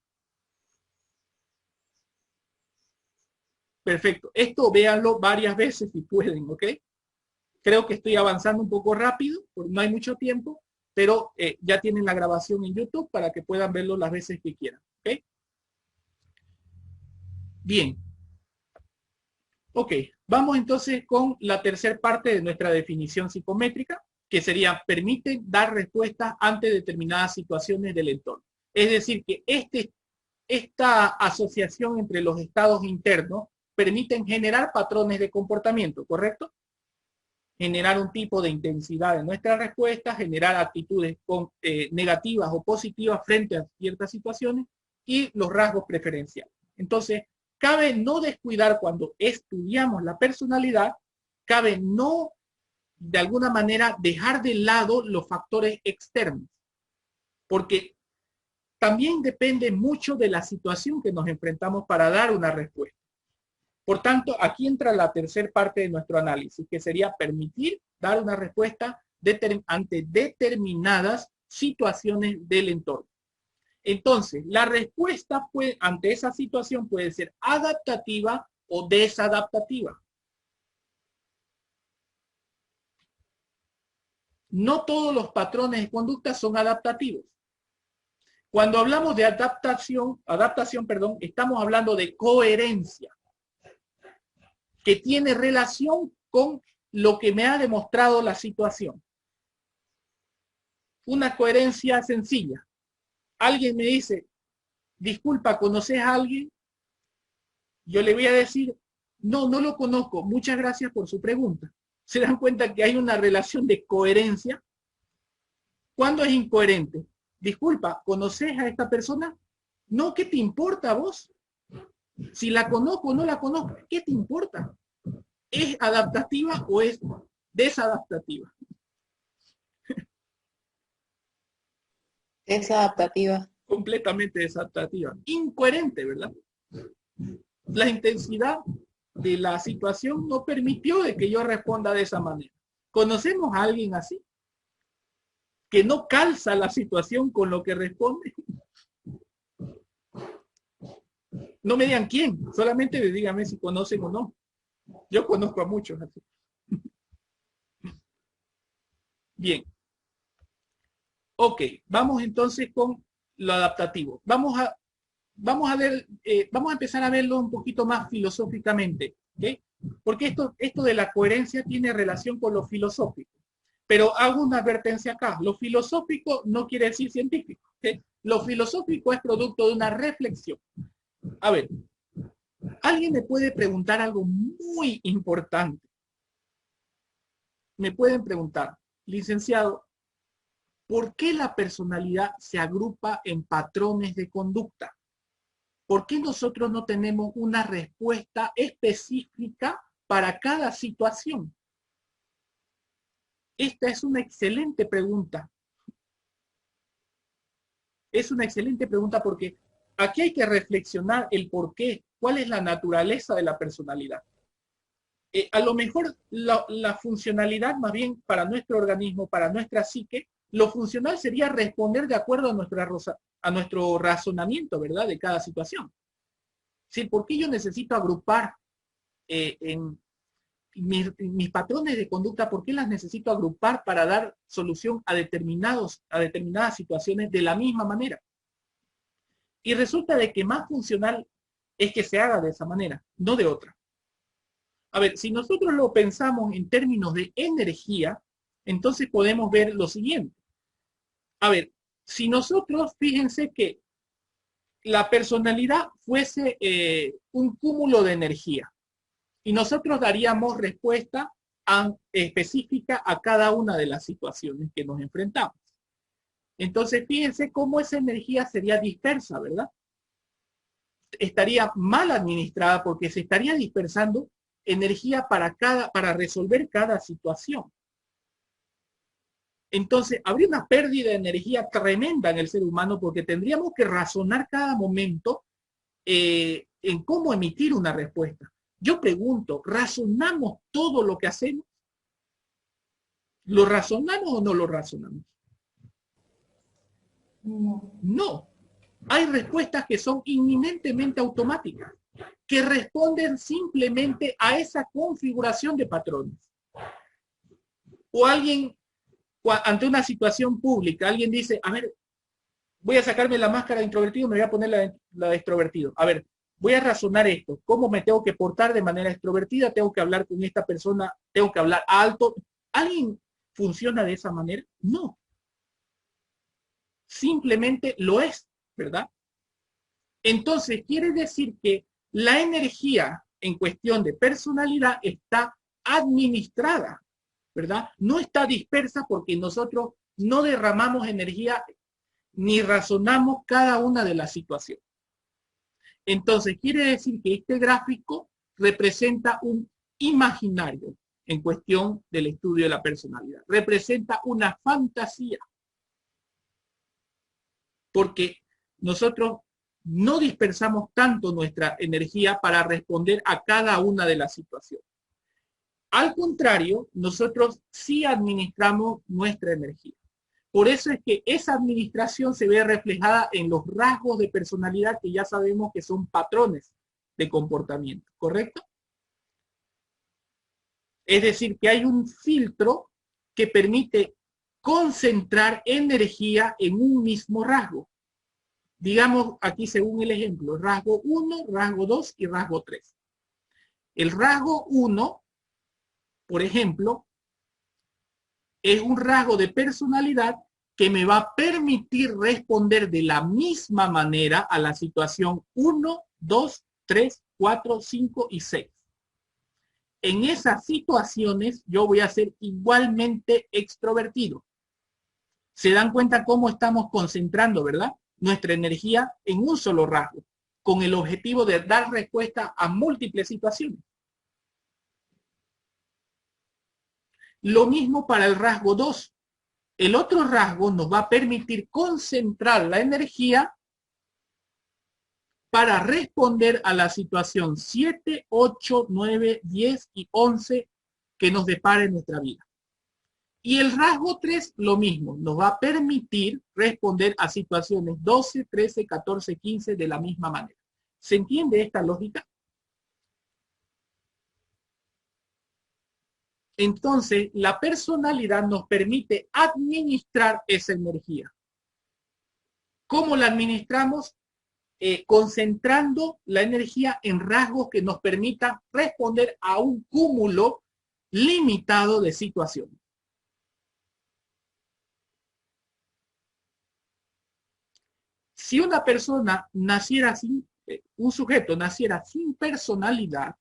Perfecto. Esto véanlo varias veces si pueden, ¿ok? Creo que estoy avanzando un poco rápido, porque no hay mucho tiempo, pero ya tienen la grabación en YouTube para que puedan verlo las veces que quieran. ¿Okay? Bien. Ok, vamos entonces con la tercera parte de nuestra definición psicométrica, que sería, permite dar respuestas ante determinadas situaciones del entorno. Es decir, que esta asociación entre los estados internos permiten generar patrones de comportamiento, ¿correcto? Generar un tipo de intensidad en nuestra respuesta, generar actitudes negativas o positivas frente a ciertas situaciones y los rasgos preferenciales. Entonces, cabe no descuidar cuando estudiamos la personalidad, cabe no, de alguna manera, dejar de lado los factores externos, porque también depende mucho de la situación que nos enfrentamos para dar una respuesta. Por tanto, aquí entra la tercera parte de nuestro análisis, que sería permitir dar una respuesta ante determinadas situaciones del entorno. Entonces, la respuesta ante esa situación puede ser adaptativa o desadaptativa. No todos los patrones de conducta son adaptativos. Cuando hablamos de adaptación, estamos hablando de coherencia, que tiene relación con lo que me ha demostrado la situación. Una coherencia sencilla. Alguien me dice, disculpa, ¿conoces a alguien? Yo le voy a decir, no, no lo conozco, muchas gracias por su pregunta. ¿Se dan cuenta que hay una relación de coherencia? ¿Cuándo es incoherente? Disculpa, ¿conoces a esta persona? No, ¿qué te importa a vos? Si la conozco o no la conozco, ¿qué te importa? ¿Es adaptativa o es desadaptativa? Desadaptativa. Completamente desadaptativa. Incoherente, ¿verdad? La intensidad de la situación no permitió de que yo responda de esa manera. ¿Conocemos a alguien así? Que no calza la situación con lo que responde. No me digan quién, solamente díganme si conocen o no. Yo conozco a muchos así. Bien. Ok, vamos entonces con lo adaptativo. Vamos a empezar a verlo un poquito más filosóficamente, ¿okay? Porque esto de la coherencia tiene relación con lo filosófico. Pero hago una advertencia acá. Lo filosófico no quiere decir científico, ¿okay? Lo filosófico es producto de una reflexión. A ver, alguien me puede preguntar algo muy importante. Me pueden preguntar, licenciado, ¿por qué la personalidad se agrupa en patrones de conducta? ¿Por qué nosotros no tenemos una respuesta específica para cada situación? Esta es una excelente pregunta. Es una excelente pregunta porque aquí hay que reflexionar el por qué, cuál es la naturaleza de la personalidad. A lo mejor la funcionalidad, más bien para nuestro organismo, para nuestra psique, lo funcional sería responder de acuerdo a nuestro razonamiento, ¿verdad? De cada situación. Sí, ¿por qué yo necesito agrupar en mis patrones de conducta? ¿Por qué las necesito agrupar para dar solución a determinadas situaciones de la misma manera? Y resulta de que más funcional es que se haga de esa manera, no de otra. A ver, si nosotros lo pensamos en términos de energía, entonces podemos ver lo siguiente. A ver, si nosotros, fíjense que la personalidad fuese un cúmulo de energía y nosotros daríamos respuesta específica a cada una de las situaciones que nos enfrentamos. Entonces, fíjense cómo esa energía sería dispersa, ¿verdad? Estaría mal administrada porque se estaría dispersando energía para resolver cada situación. Entonces, habría una pérdida de energía tremenda en el ser humano porque tendríamos que razonar cada momento en cómo emitir una respuesta. Yo pregunto, ¿razonamos todo lo que hacemos? ¿Lo razonamos o no lo razonamos? No. No. Hay respuestas que son inminentemente automáticas, que responden simplemente a esa configuración de patrones. O alguien ante una situación pública, alguien dice, a ver, voy a sacarme la máscara de introvertido, me voy a poner la de extrovertido. A ver, voy a razonar esto. ¿Cómo me tengo que portar de manera extrovertida? ¿Tengo que hablar con esta persona? ¿Tengo que hablar alto? ¿Alguien funciona de esa manera? No. Simplemente lo es, ¿verdad? Entonces, quiere decir que la energía en cuestión de personalidad está administrada, ¿verdad? No está dispersa porque nosotros no derramamos energía ni razonamos cada una de las situaciones. Entonces, quiere decir que este gráfico representa un imaginario en cuestión del estudio de la personalidad. Representa una fantasía. Porque nosotros no dispersamos tanto nuestra energía para responder a cada una de las situaciones. Al contrario, nosotros sí administramos nuestra energía. Por eso es que esa administración se ve reflejada en los rasgos de personalidad que ya sabemos que son patrones de comportamiento, ¿correcto? Es decir, que hay un filtro que permite concentrar energía en un mismo rasgo. Digamos aquí según el ejemplo, rasgo 1, rasgo 2 y rasgo 3. El rasgo 1, por ejemplo, es un rasgo de personalidad que me va a permitir responder de la misma manera a la situación 1, 2, 3, 4, 5 y 6. En esas situaciones yo voy a ser igualmente extrovertido. Se dan cuenta cómo estamos concentrando, ¿verdad? Nuestra energía en un solo rasgo, con el objetivo de dar respuesta a múltiples situaciones. Lo mismo para el rasgo 2. El otro rasgo nos va a permitir concentrar la energía para responder a la situación 7, 8, 9, 10 y 11 que nos depara en nuestra vida. Y el rasgo 3, lo mismo, nos va a permitir responder a situaciones 12, 13, 14, 15 de la misma manera. ¿Se entiende esta lógica? Entonces, la personalidad nos permite administrar esa energía. ¿Cómo la administramos? Concentrando la energía en rasgos que nos permitan responder a un cúmulo limitado de situaciones. Si una persona naciera sin, un sujeto naciera sin personalidad,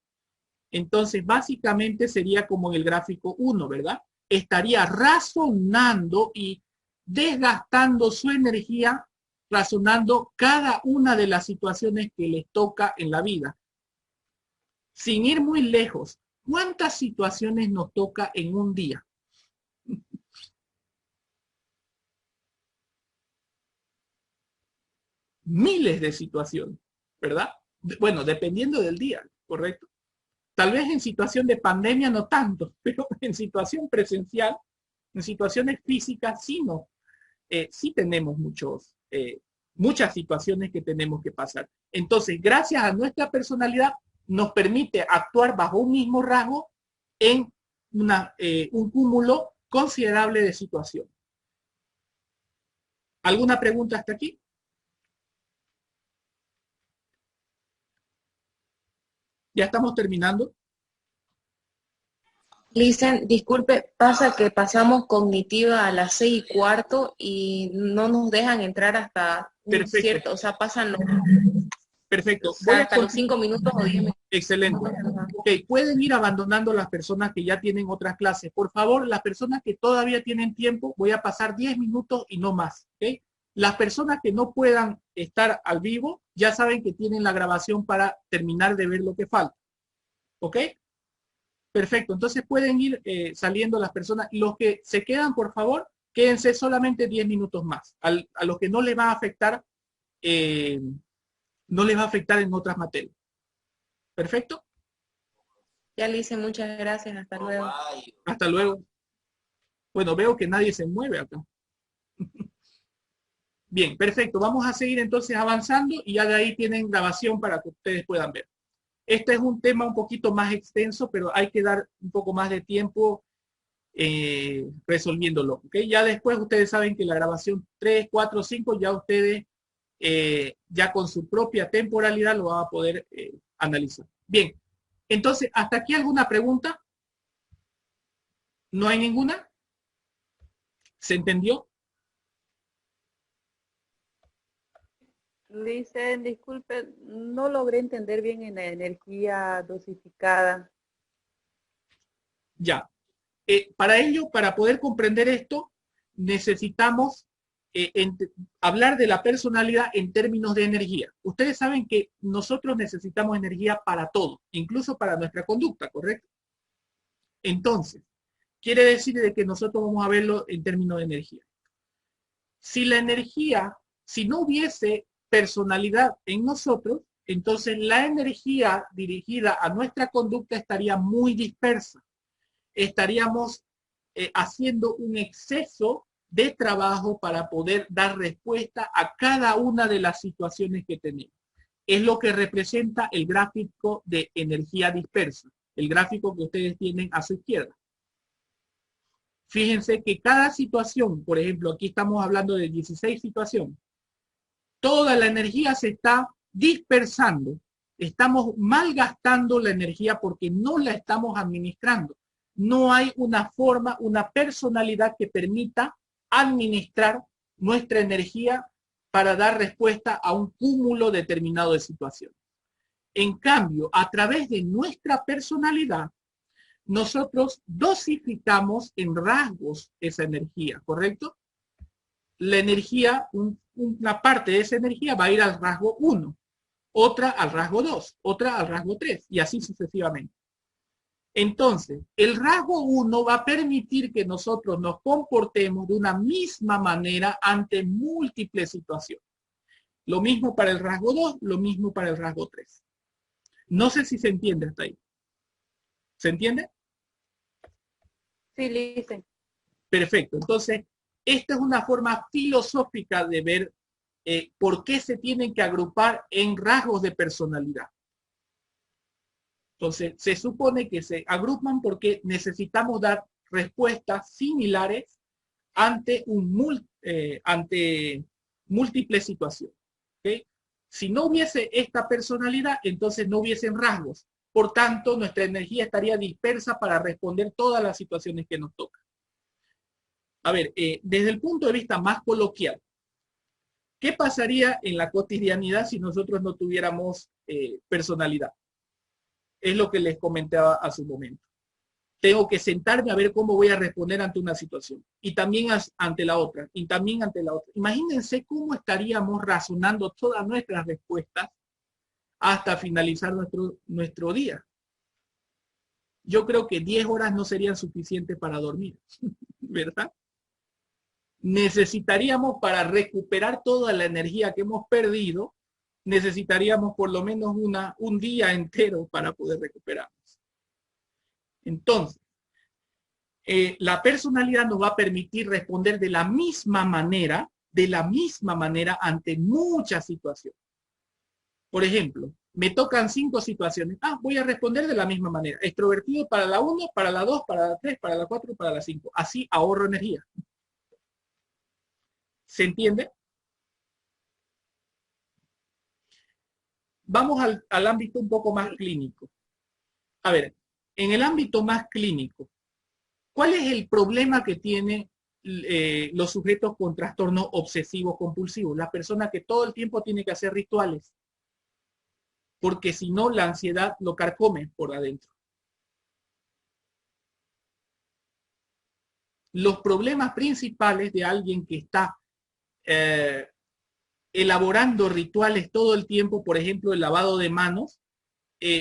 entonces básicamente sería como en el gráfico 1, ¿verdad? Estaría razonando y desgastando su energía, razonando cada una de las situaciones que les toca en la vida. Sin ir muy lejos, ¿cuántas situaciones nos toca en un día? Miles de situaciones, ¿verdad? Bueno, dependiendo del día, ¿correcto? Tal vez en situación de pandemia no tanto, pero en situación presencial, en situaciones físicas, sí, no. Sí tenemos muchas situaciones que tenemos que pasar. Entonces, gracias a nuestra personalidad, nos permite actuar bajo un mismo rasgo en un cúmulo considerable de situaciones. ¿Alguna pregunta hasta aquí? Ya estamos terminando. Listen, disculpe, pasa que pasamos cognitiva a las 6:15 y no nos dejan entrar hasta un cierto, o sea, pasan los, Perfecto. o sea, hasta los 5 minutos o 10 minutos. Excelente. Ok, pueden ir abandonando las personas que ya tienen otras clases. Por favor, las personas que todavía tienen tiempo, voy a pasar 10 minutos y no más. ¿Ok? Las personas que no puedan estar al vivo, ya saben que tienen la grabación para terminar de ver lo que falta. ¿Ok? Perfecto. Entonces pueden ir saliendo las personas. Los que se quedan, por favor, quédense solamente 10 minutos más. A los que no les va a afectar, no les va a afectar en otras materias. ¿Perfecto? Ya le hice, muchas gracias. Hasta luego. Hasta luego. Bueno, veo que nadie se mueve acá. Bien, perfecto. Vamos a seguir entonces avanzando y ya de ahí tienen grabación para que ustedes puedan ver. Este es un tema un poquito más extenso, pero hay que dar un poco más de tiempo resolviéndolo. ¿Okay? Ya después ustedes saben que la grabación 3, 4, 5, ya ustedes ya con su propia temporalidad lo van a poder analizar. Bien, entonces, ¿hasta aquí alguna pregunta? ¿No hay ninguna? ¿Se entendió? Listen, disculpe, no logré entender bien en la energía dosificada. Ya. Para ello, para poder comprender esto, necesitamos hablar de la personalidad en términos de energía. Ustedes saben que nosotros necesitamos energía para todo, incluso para nuestra conducta, ¿correcto? Entonces, quiere decir de que nosotros vamos a verlo en términos de energía. Si la energía, si no hubiese personalidad en nosotros, entonces la energía dirigida a nuestra conducta estaría muy dispersa. Estaríamos haciendo un exceso de trabajo para poder dar respuesta a cada una de las situaciones que tenemos. Es lo que representa el gráfico de energía dispersa, el gráfico que ustedes tienen a su izquierda. Fíjense que cada situación, por ejemplo, aquí estamos hablando de 16 situaciones, toda la energía se está dispersando. Estamos malgastando la energía porque no la estamos administrando. No hay una forma, una personalidad que permita administrar nuestra energía para dar respuesta a un cúmulo determinado de situaciones. En cambio, a través de nuestra personalidad, nosotros dosificamos en rasgos esa energía, ¿correcto? La energía, una parte de esa energía va a ir al rasgo 1, otra al rasgo 2, otra al rasgo 3, y así sucesivamente. Entonces, el rasgo 1 va a permitir que nosotros nos comportemos de una misma manera ante múltiples situaciones. Lo mismo para el rasgo 2, lo mismo para el rasgo 3. No sé si se entiende hasta ahí. ¿Se entiende? Sí, listen. Perfecto. Entonces, esta es una forma filosófica de ver por qué se tienen que agrupar en rasgos de personalidad. Entonces, se supone que se agrupan porque necesitamos dar respuestas similares ante múltiples situaciones. ¿Okay? Si no hubiese esta personalidad, entonces no hubiesen rasgos. Por tanto, nuestra energía estaría dispersa para responder todas las situaciones que nos tocan. A ver, desde el punto de vista más coloquial, ¿qué pasaría en la cotidianidad si nosotros no tuviéramos personalidad? Es lo que les comentaba hace un momento. Tengo que sentarme a ver cómo voy a responder ante una situación. Y también ante la otra. Y también ante la otra. Imagínense cómo estaríamos razonando todas nuestras respuestas hasta finalizar nuestro día. Yo creo que 10 horas no serían suficientes para dormir. ¿Verdad? Necesitaríamos, para recuperar toda la energía que hemos perdido, necesitaríamos por lo menos un día entero para poder recuperarnos. Entonces, la personalidad nos va a permitir responder de la misma manera ante muchas situaciones. Por ejemplo, me tocan 5 situaciones. Voy a responder de la misma manera. Extrovertido para la 1, para la 2, para la 3, para la 4, para la 5. Así ahorro energía. ¿Se entiende? Vamos al ámbito un poco más clínico. A ver, en el ámbito más clínico, ¿cuál es el problema que tienen los sujetos con trastorno obsesivo compulsivo? La persona que todo el tiempo tiene que hacer rituales, porque si no la ansiedad lo carcome por adentro. Los problemas principales de alguien que está elaborando rituales todo el tiempo, por ejemplo, el lavado de manos,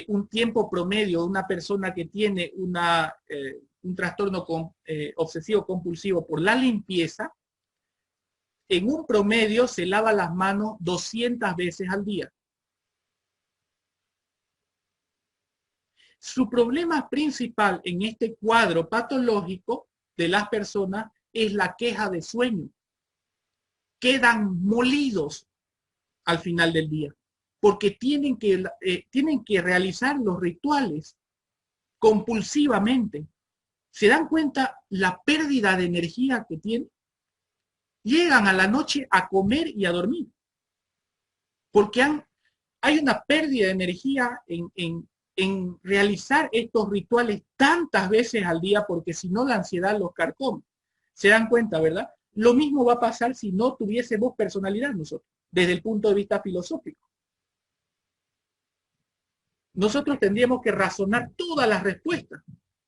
un tiempo promedio de una persona que tiene un trastorno obsesivo compulsivo por la limpieza, en un promedio se lava las manos 200 veces al día. Su problema principal en este cuadro patológico de las personas es la queja de sueño. Quedan molidos al final del día, porque tienen que realizar los rituales compulsivamente. ¿Se dan cuenta la pérdida de energía que tienen? Llegan a la noche a comer y a dormir, porque hay una pérdida de energía en realizar estos rituales tantas veces al día, porque si no la ansiedad los carcome. ¿Se dan cuenta, verdad? Lo mismo va a pasar si no tuviésemos personalidad nosotros, desde el punto de vista filosófico. Nosotros tendríamos que razonar todas las respuestas.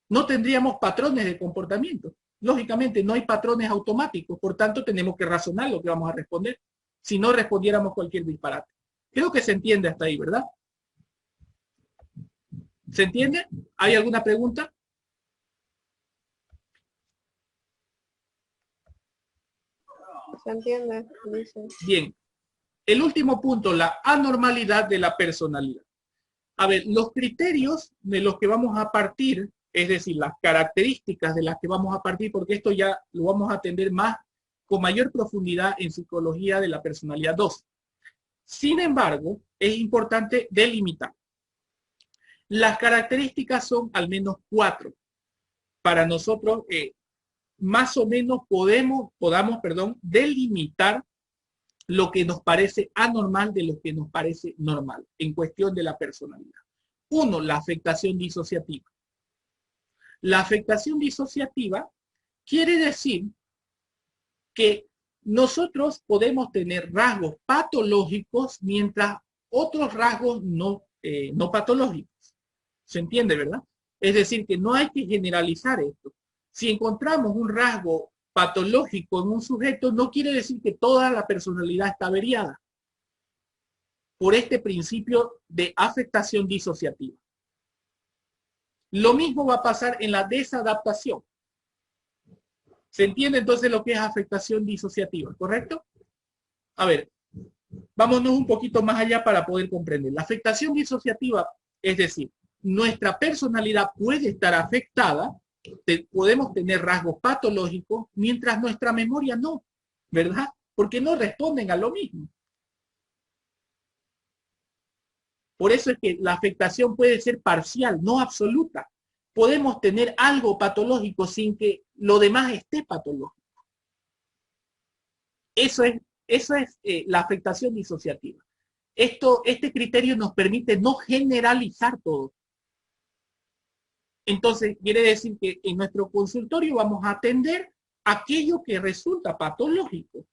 No tendríamos patrones de comportamiento. Lógicamente no hay patrones automáticos, por tanto tenemos que razonar lo que vamos a responder. Si no respondiéramos cualquier disparate. Creo que se entiende hasta ahí, ¿verdad? ¿Se entiende? ¿Hay alguna pregunta? ¿Se entiende? Dice. Bien. El último punto, la anormalidad de la personalidad. A ver, los criterios de los que vamos a partir, es decir, las características de las que vamos a partir, porque esto ya lo vamos a atender más con mayor profundidad en psicología de la personalidad 2. Sin embargo, es importante delimitar. Las características son al menos 4. Para nosotros, más o menos podamos delimitar lo que nos parece anormal de lo que nos parece normal en cuestión de la personalidad. 1, la afectación disociativa. La afectación disociativa quiere decir que nosotros podemos tener rasgos patológicos mientras otros rasgos no patológicos. ¿Se entiende, verdad? Es decir, que no hay que generalizar esto. Si encontramos un rasgo patológico en un sujeto, no quiere decir que toda la personalidad está averiada por este principio de afectación disociativa. Lo mismo va a pasar en la desadaptación. ¿Se entiende entonces lo que es afectación disociativa, correcto? A ver, vámonos un poquito más allá para poder comprender. La afectación disociativa, es decir, nuestra personalidad puede estar afectada, podemos tener rasgos patológicos, mientras nuestra memoria no, ¿verdad? Porque no responden a lo mismo. Por eso es que la afectación puede ser parcial, no absoluta. Podemos tener algo patológico sin que lo demás esté patológico. Eso es la afectación disociativa. Este criterio nos permite no generalizar todo. Entonces, quiere decir que en nuestro consultorio vamos a atender aquello que resulta patológico.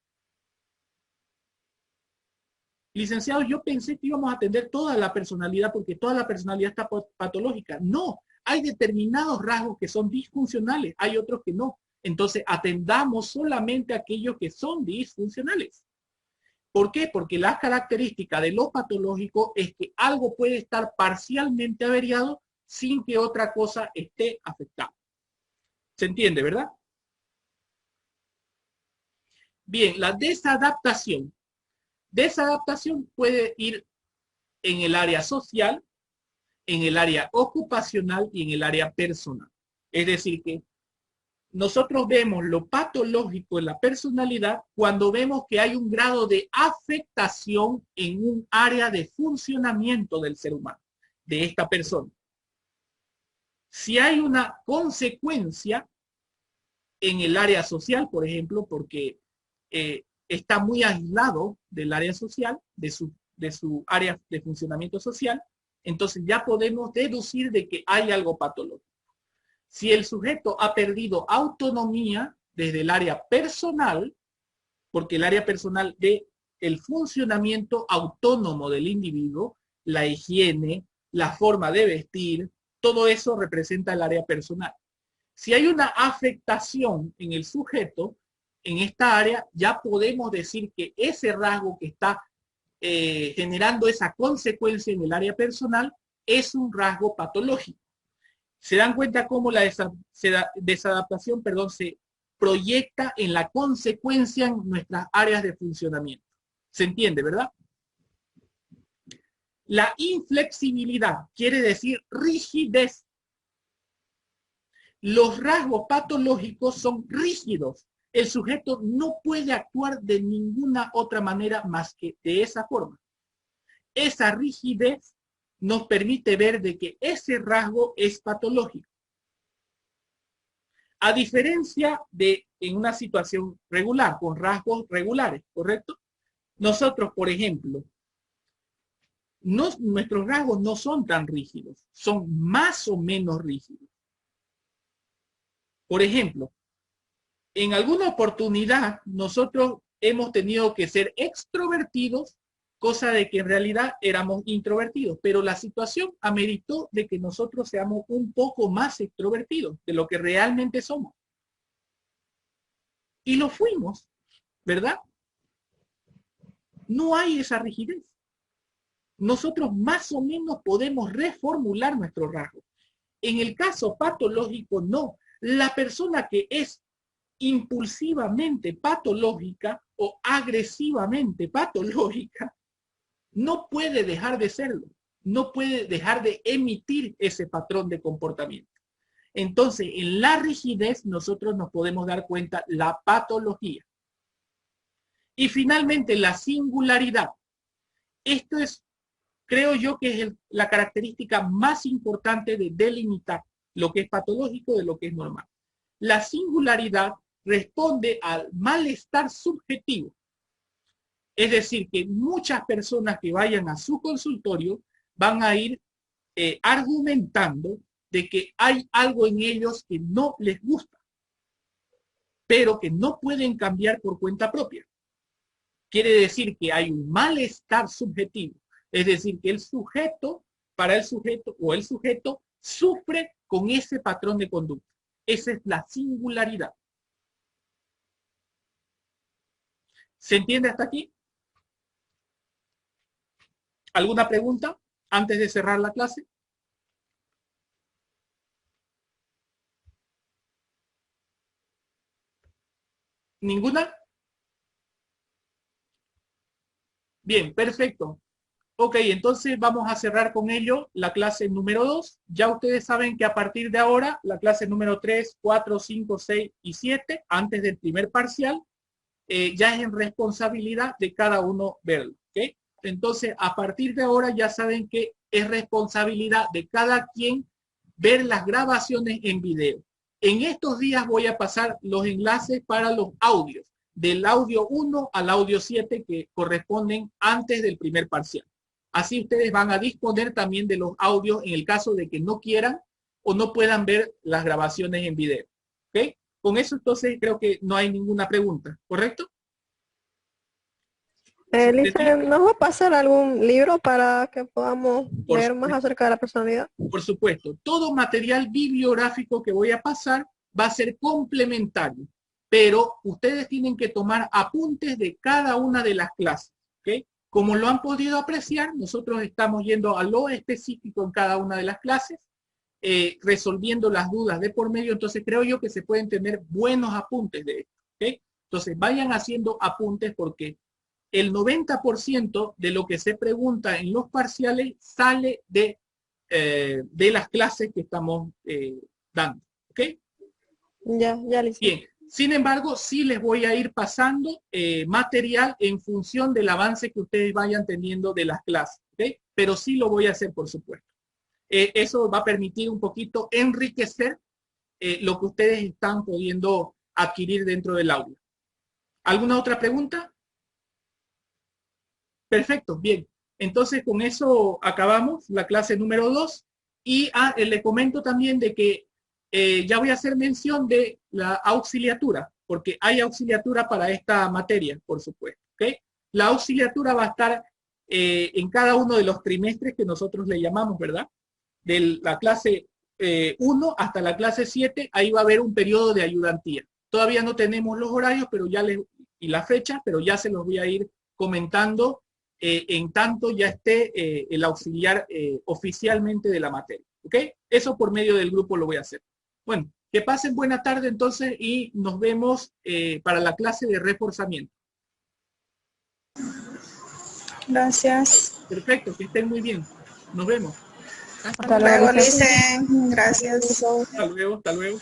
Licenciado, yo pensé que íbamos a atender toda la personalidad porque toda la personalidad está patológica. No, hay determinados rasgos que son disfuncionales, hay otros que no. Entonces, atendamos solamente aquellos que son disfuncionales. ¿Por qué? Porque la característica de lo patológico es que algo puede estar parcialmente averiado sin que otra cosa esté afectada. ¿Se entiende, verdad? Bien, la desadaptación. Desadaptación puede ir en el área social, en el área ocupacional y en el área personal. Es decir, que nosotros vemos lo patológico en la personalidad cuando vemos que hay un grado de afectación en un área de funcionamiento del ser humano, de esta persona. Si hay una consecuencia en el área social, por ejemplo, porque está muy aislado del área social, de su área de funcionamiento social, entonces ya podemos deducir de que hay algo patológico. Si el sujeto ha perdido autonomía desde el área personal, porque el área personal de el funcionamiento autónomo del individuo, la higiene, la forma de vestir, todo eso representa el área personal. Si hay una afectación en el sujeto, en esta área, ya podemos decir que ese rasgo que está generando esa consecuencia en el área personal es un rasgo patológico. ¿Se dan cuenta cómo la desadaptación, se proyecta en la consecuencia en nuestras áreas de funcionamiento? ¿Se entiende, verdad? La inflexibilidad quiere decir rigidez. Los rasgos patológicos son rígidos. El sujeto no puede actuar de ninguna otra manera más que de esa forma. Esa rigidez nos permite ver de que ese rasgo es patológico. A diferencia de en una situación regular, con rasgos regulares, ¿correcto? Nosotros, por ejemplo, nuestros rasgos no son tan rígidos, son más o menos rígidos. Por ejemplo, en alguna oportunidad nosotros hemos tenido que ser extrovertidos, cosa de que en realidad éramos introvertidos, pero la situación ameritó de que nosotros seamos un poco más extrovertidos de lo que realmente somos. Y lo fuimos, ¿verdad? No hay esa rigidez. Nosotros más o menos podemos reformular nuestro rasgo. En el caso patológico, no. La persona que es impulsivamente patológica o agresivamente patológica no puede dejar de serlo, no puede dejar de emitir ese patrón de comportamiento. Entonces, en la rigidez nosotros nos podemos dar cuenta la patología. Y finalmente, la singularidad. Esto es, creo yo, que es la característica más importante de delimitar lo que es patológico de lo que es normal. La singularidad responde al malestar subjetivo. Es decir, que muchas personas que vayan a su consultorio van a ir argumentando de que hay algo en ellos que no les gusta, pero que no pueden cambiar por cuenta propia. Quiere decir que hay un malestar subjetivo. Es decir, que el sujeto, para el sujeto o el sujeto, sufre con ese patrón de conducta. Esa es la singularidad. ¿Se entiende hasta aquí? ¿Alguna pregunta antes de cerrar la clase? ¿Ninguna? Bien, perfecto. Ok, entonces vamos a cerrar con ello la clase número 2. Ya ustedes saben que a partir de ahora, la clase número 3, 4, 5, 6 y 7, antes del primer parcial, ya es en responsabilidad de cada uno verlo. ¿Okay? Entonces, a partir de ahora ya saben que es responsabilidad de cada quien ver las grabaciones en video. En estos días voy a pasar los enlaces para los audios, del audio 1 al audio 7 que corresponden antes del primer parcial. Así ustedes van a disponer también de los audios en el caso de que no quieran o no puedan ver las grabaciones en video. ¿Ok? Con eso entonces creo que no hay ninguna pregunta, ¿correcto? Elisa, ¿nos va a pasar algún libro para que podamos ver más acerca de la personalidad? Por supuesto, todo material bibliográfico que voy a pasar va a ser complementario, pero ustedes tienen que tomar apuntes de cada una de las clases. ¿Ok? Como lo han podido apreciar, nosotros estamos yendo a lo específico en cada una de las clases, resolviendo las dudas de por medio, entonces creo yo que se pueden tener buenos apuntes de esto. ¿Okay? Entonces vayan haciendo apuntes porque el 90% de lo que se pregunta en los parciales sale de las clases que estamos dando. ¿Ok? Ya listo. Bien. Sin embargo, sí les voy a ir pasando material en función del avance que ustedes vayan teniendo de las clases. ¿Okay? Pero sí lo voy a hacer, por supuesto. Eso va a permitir un poquito enriquecer lo que ustedes están pudiendo adquirir dentro del aula. ¿Alguna otra pregunta? Perfecto, bien. Entonces, con eso acabamos la clase número 2. Y le comento también de que ya voy a hacer mención de la auxiliatura, porque hay auxiliatura para esta materia, por supuesto. ¿Okay? La auxiliatura va a estar en cada uno de los trimestres que nosotros le llamamos, ¿verdad? De la clase 1 hasta la clase 7, ahí va a haber un periodo de ayudantía. Todavía no tenemos los horarios y la fecha, pero ya se los voy a ir comentando en tanto ya esté el auxiliar oficialmente de la materia. ¿Ok? Eso por medio del grupo lo voy a hacer. Bueno, que pasen buena tarde entonces y nos vemos para la clase de reforzamiento. Gracias. Perfecto, que estén muy bien. Nos vemos. Hasta luego, Lice. Gracias. Hasta luego, hasta luego.